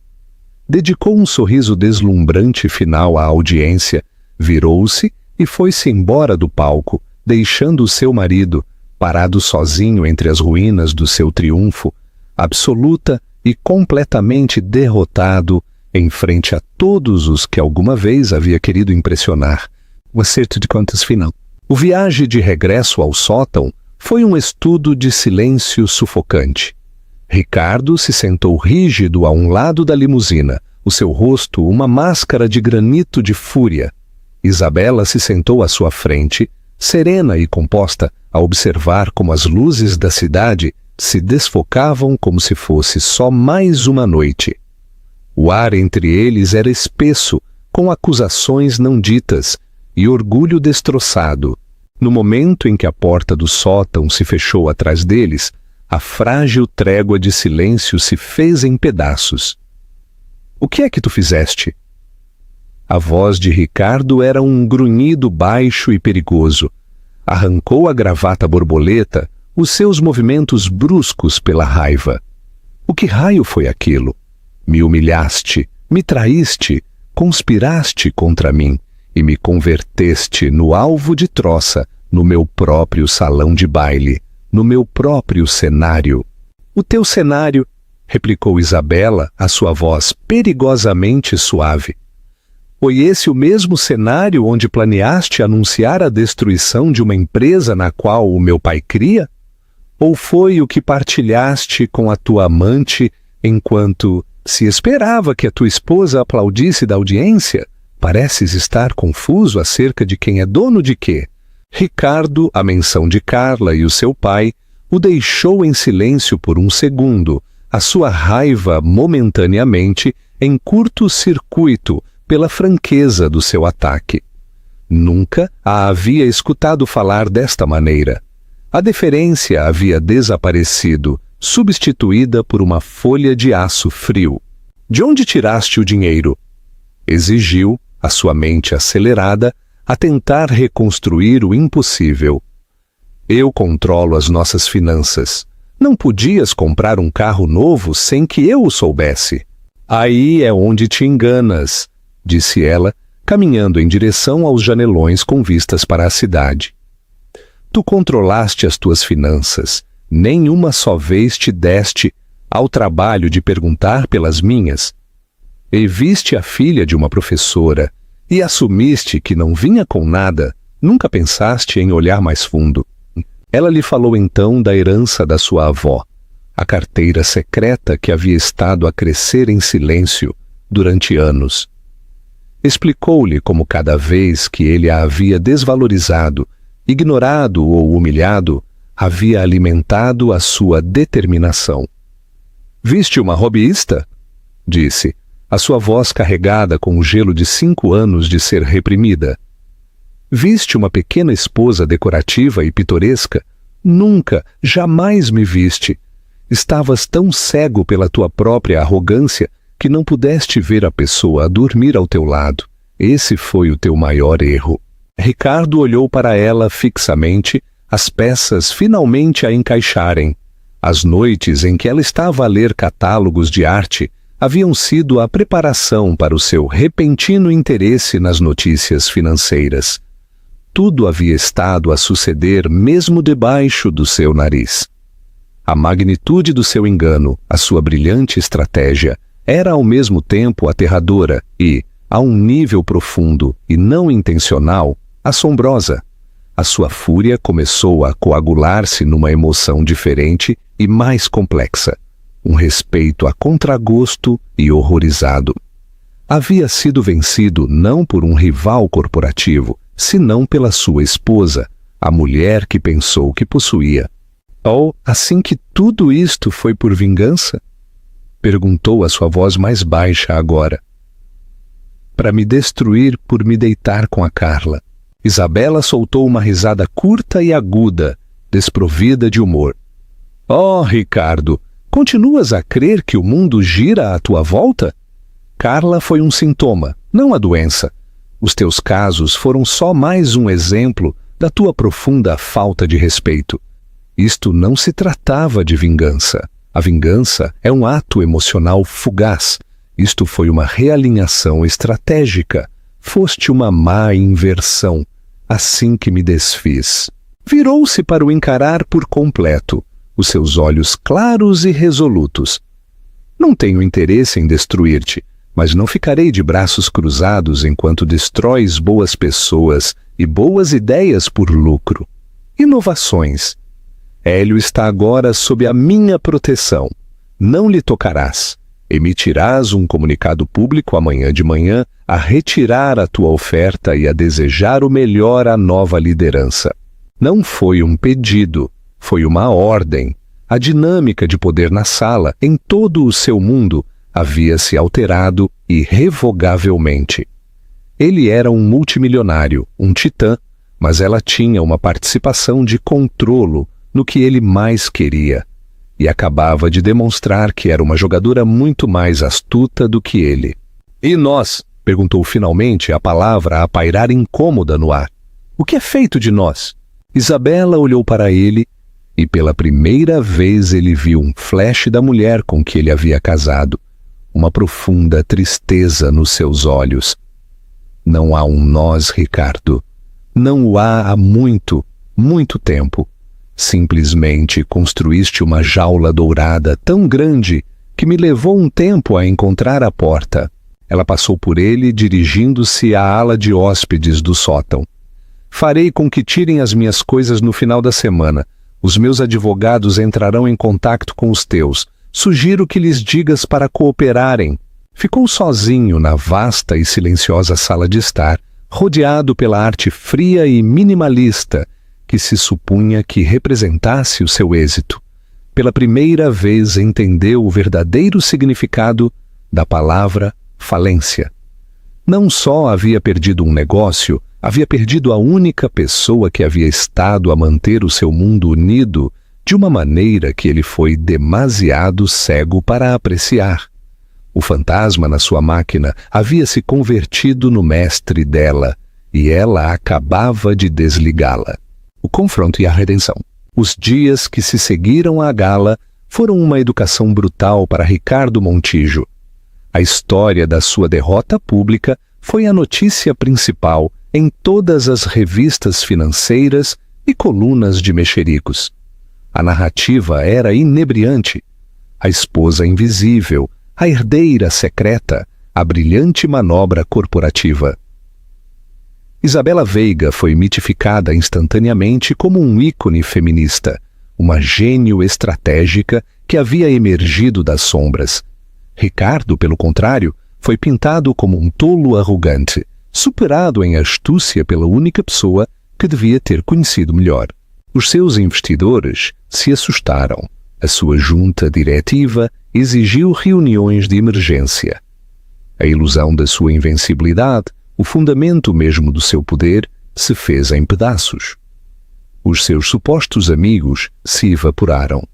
Dedicou um sorriso deslumbrante final à audiência, virou-se e foi-se embora do palco, deixando o seu marido, parado sozinho entre as ruínas do seu triunfo, absoluta e completamente derrotado em frente a todos os que alguma vez havia querido impressionar. O acerto de contas final. O viagem de regresso ao sótão foi um estudo de silêncio sufocante. Ricardo se sentou rígido a um lado da limusina, o seu rosto uma máscara de granito de fúria. Isabela se sentou à sua frente, serena e composta, a observar como as luzes da cidade se desfocavam como se fosse só mais uma noite. O ar entre eles era espesso, com acusações não ditas e orgulho destroçado. No momento em que a porta do sótão se fechou atrás deles, a frágil trégua de silêncio se fez em pedaços. O que é que tu fizeste? A voz de Ricardo era um grunhido baixo e perigoso. Arrancou a gravata borboleta, os seus movimentos bruscos pela raiva. O que raio foi aquilo? Me humilhaste, me traíste, conspiraste contra mim e me converteste no alvo de troça, no meu próprio salão de baile, no meu próprio cenário. O teu cenário, replicou Isabela, a sua voz perigosamente suave. Foi esse o mesmo cenário onde planeaste anunciar a destruição de uma empresa na qual o meu pai cria? Ou foi o que partilhaste com a tua amante enquanto se esperava que a tua esposa aplaudisse da audiência? Pareces estar confuso acerca de quem é dono de quê? Ricardo, à menção de Carla e o seu pai, o deixou em silêncio por um segundo, a sua raiva momentaneamente em curto-circuito pela franqueza do seu ataque. Nunca a havia escutado falar desta maneira. A deferência havia desaparecido, substituída por uma folha de aço frio. De onde tiraste o dinheiro? Exigiu, a sua mente acelerada, a tentar reconstruir o impossível. Eu controlo as nossas finanças. Não podias comprar um carro novo sem que eu o soubesse. Aí é onde te enganas, disse ela, caminhando em direção aos janelões com vistas para a cidade. Tu controlaste as tuas finanças. Nenhuma só vez te deste ao trabalho de perguntar pelas minhas. E viste a filha de uma professora e assumiste que não vinha com nada. Nunca pensaste em olhar mais fundo. Ela lhe falou então da herança da sua avó, a carteira secreta que havia estado a crescer em silêncio durante anos. Explicou-lhe como cada vez que ele a havia desvalorizado, ignorado ou humilhado, havia alimentado a sua determinação. «Viste uma hobbyista?» disse, a sua voz carregada com o gelo de 5 anos de ser reprimida. «Viste uma pequena esposa decorativa e pitoresca? Nunca, jamais me viste. Estavas tão cego pela tua própria arrogância que não pudeste ver a pessoa a dormir ao teu lado. Esse foi o teu maior erro». Ricardo olhou para ela fixamente, as peças finalmente a encaixarem. As noites em que ela estava a ler catálogos de arte haviam sido a preparação para o seu repentino interesse nas notícias financeiras. Tudo havia estado a suceder mesmo debaixo do seu nariz. A magnitude do seu engano, a sua brilhante estratégia, era ao mesmo tempo aterradora e, a um nível profundo e não intencional, assombrosa. A sua fúria começou a coagular-se numa emoção diferente e mais complexa, um respeito a contragosto e horrorizado. Havia sido vencido não por um rival corporativo, senão pela sua esposa, a mulher que pensou que possuía. «Oh, assim que tudo isto foi por vingança?» perguntou a sua voz mais baixa agora. «Para me destruir por me deitar com a Carla». Isabela soltou uma risada curta e aguda, desprovida de humor. «Oh, Ricardo, continuas a crer que o mundo gira à tua volta? Carla foi um sintoma, não a doença. Os teus casos foram só mais um exemplo da tua profunda falta de respeito. Isto não se tratava de vingança. A vingança é um ato emocional fugaz. Isto foi uma realinhação estratégica. Foste uma má inversão, assim que me desfiz». Virou-se para o encarar por completo, os seus olhos claros e resolutos. «Não tenho interesse em destruir-te, mas não ficarei de braços cruzados enquanto destróis boas pessoas e boas ideias por lucro. Inovações. Hélio está agora sob a minha proteção. Não lhe tocarás. Emitirás um comunicado público amanhã de manhã a retirar a tua oferta e a desejar o melhor à nova liderança. Não foi um pedido, foi uma ordem. A dinâmica de poder na sala, em todo o seu mundo, havia se alterado irrevogavelmente. Ele era um multimilionário, um titã, mas ela tinha uma participação de controlo no que ele mais queria, e acabava de demonstrar que era uma jogadora muito mais astuta do que ele. «E nós?» perguntou finalmente, a palavra a pairar incômoda no ar. «O que é feito de nós?» Isabela olhou para ele e pela primeira vez ele viu um flash da mulher com que ele havia casado, uma profunda tristeza nos seus olhos. «Não há um nós, Ricardo. Não o há muito, muito tempo. Simplesmente construíste uma jaula dourada tão grande que me levou um tempo a encontrar a porta. Ela passou por ele, dirigindo-se à ala de hóspedes do sótão. Farei com que tirem as minhas coisas no final da semana. Os meus advogados entrarão em contato com os teus. Sugiro que lhes digas para cooperarem. Ficou sozinho na vasta e silenciosa sala de estar, rodeado pela arte fria e minimalista que se supunha que representasse o seu êxito. Pela primeira vez entendeu o verdadeiro significado da palavra falência. Não só havia perdido um negócio, havia perdido a única pessoa que havia estado a manter o seu mundo unido de uma maneira que ele foi demasiado cego para apreciar. O fantasma na sua máquina havia se convertido no mestre dela, e ela acabava de desligá-la. O confronto e a redenção. Os dias que se seguiram à gala foram uma educação brutal para Ricardo Montijo. A história da sua derrota pública foi a notícia principal em todas as revistas financeiras e colunas de mexericos. A narrativa era inebriante. A esposa invisível, a herdeira secreta, a brilhante manobra corporativa. Isabela Veiga foi mitificada instantaneamente como um ícone feminista, uma gênio estratégica que havia emergido das sombras. Ricardo, pelo contrário, foi pintado como um tolo arrogante, superado em astúcia pela única pessoa que devia ter conhecido melhor. Os seus investidores se assustaram. A sua junta diretiva exigiu reuniões de emergência. A ilusão da sua invencibilidade, o fundamento mesmo do seu poder, se fez em pedaços. Os seus supostos amigos se evaporaram.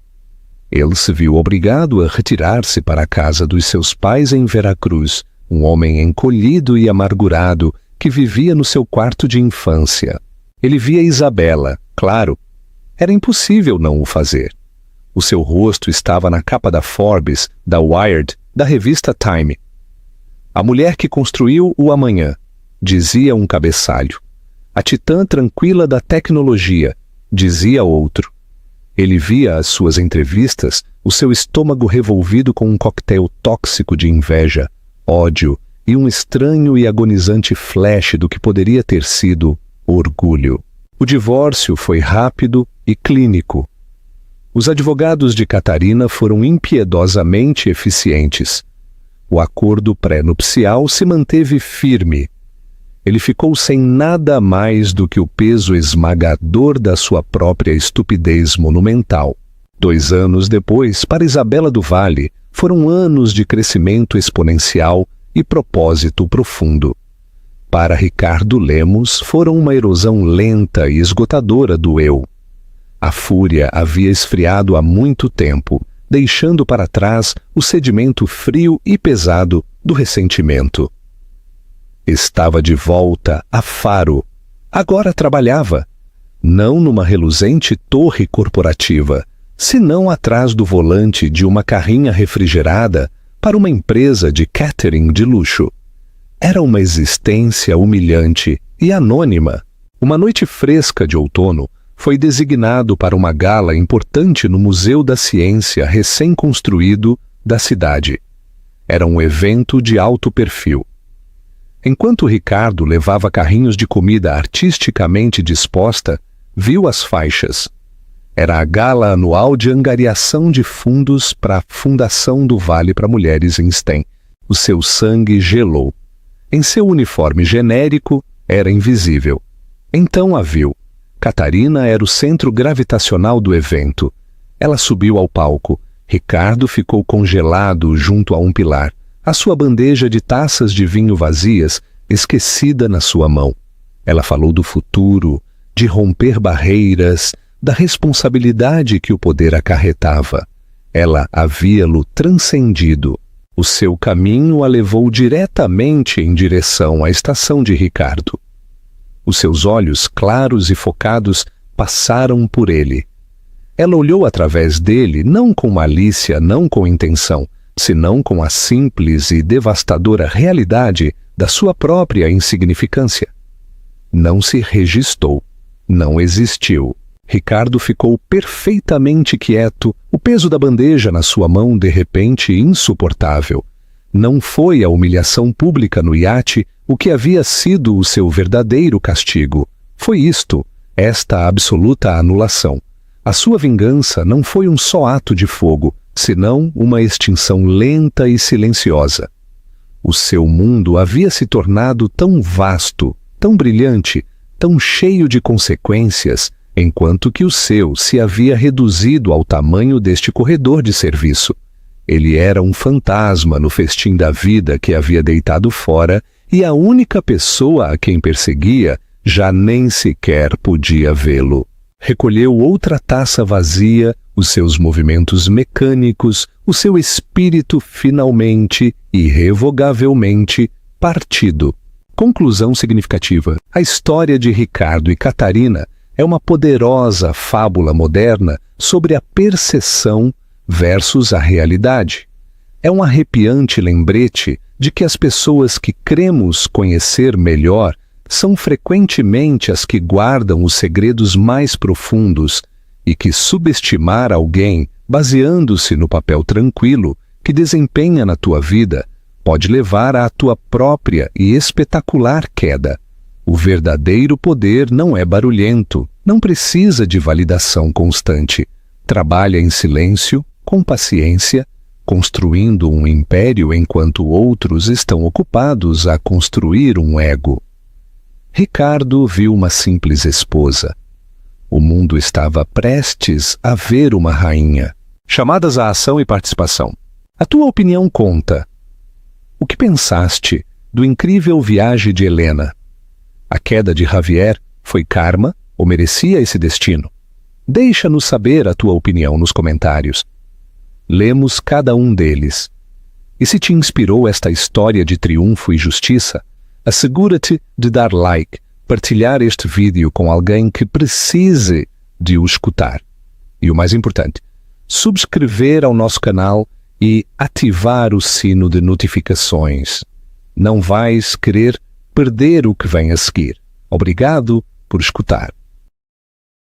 Ele se viu obrigado a retirar-se para a casa dos seus pais em Veracruz, um homem encolhido e amargurado que vivia no seu quarto de infância. Ele via Isabela, claro. Era impossível não o fazer. O seu rosto estava na capa da Forbes, da Wired, da revista Time. A mulher que construiu o amanhã, dizia um cabeçalho. A titã tranquila da tecnologia, dizia outro. Ele via as suas entrevistas, o seu estômago revolvido com um coquetel tóxico de inveja, ódio e um estranho e agonizante flash do que poderia ter sido orgulho. O divórcio foi rápido e clínico. Os advogados de Catarina foram impiedosamente eficientes. O acordo pré-nupcial se manteve firme. Ele ficou sem nada mais do que o peso esmagador da sua própria estupidez monumental. 2 anos depois, para Isabela do Valle, foram anos de crescimento exponencial e propósito profundo. Para Ricardo Lemos, foram uma erosão lenta e esgotadora do eu. A fúria havia esfriado há muito tempo, deixando para trás o sedimento frio e pesado do ressentimento. Estava de volta a Faro. Agora trabalhava, não numa reluzente torre corporativa, senão atrás do volante de uma carrinha refrigerada para uma empresa de catering de luxo. Era uma existência humilhante e anônima. Uma noite fresca de outono, foi designado para uma gala importante no Museu da Ciência recém-construído da cidade. Era um evento de alto perfil. Enquanto Ricardo levava carrinhos de comida artisticamente disposta, viu as faixas. Era a gala anual de angariação de fundos para a Fundação do Vale para Mulheres em STEM. O seu sangue gelou. Em seu uniforme genérico, era invisível. Então a viu. Catarina era o centro gravitacional do evento. Ela subiu ao palco. Ricardo ficou congelado junto a um pilar, a sua bandeja de taças de vinho vazias esquecida na sua mão. Ela falou do futuro, de romper barreiras, da responsabilidade que o poder acarretava. Ela havia-lo transcendido. O seu caminho a levou diretamente em direção à estação de Ricardo. Os seus olhos claros e focados passaram por ele. Ela olhou através dele, não com malícia, não com intenção, senão com a simples e devastadora realidade da sua própria insignificância. Não se registou, não existiu. Ricardo ficou perfeitamente quieto, o peso da bandeja na sua mão de repente insuportável. Não foi a humilhação pública no iate o que havia sido o seu verdadeiro castigo. Foi esta absoluta anulação. A sua vingança não foi um só ato de fogo, senão uma extinção lenta e silenciosa. O seu mundo havia se tornado tão vasto, tão brilhante, tão cheio de consequências, enquanto que o seu se havia reduzido ao tamanho deste corredor de serviço. Ele era um fantasma no festim da vida que havia deitado fora, e a única pessoa a quem perseguia já nem sequer podia vê-lo. Recolheu outra taça vazia, os seus movimentos mecânicos, o seu espírito finalmente, irrevogavelmente, partido. Conclusão significativa. A história de Ricardo e Catarina é uma poderosa fábula moderna sobre a percepção versus a realidade. É um arrepiante lembrete de que as pessoas que cremos conhecer melhor são frequentemente as que guardam os segredos mais profundos e que subestimar alguém baseando-se no papel tranquilo que desempenha na tua vida pode levar à tua própria e espetacular queda. O verdadeiro poder não é barulhento, não precisa de validação constante. Trabalha em silêncio, com paciência, construindo um império enquanto outros estão ocupados a construir um ego. Ricardo viu uma simples esposa. O mundo estava prestes a ver uma rainha. Chamadas à ação e participação. A tua opinião conta. O que pensaste do incrível viagem de Helena? A queda de Javier foi karma ou merecia esse destino? Deixa-nos saber a tua opinião nos comentários. Lemos cada um deles. E se te inspirou esta história de triunfo e justiça, assegura-te de dar like, partilhar este vídeo com alguém que precise de o escutar. E o mais importante, subscrever ao nosso canal e ativar o sino de notificações. Não vais querer perder o que vem a seguir. Obrigado por escutar.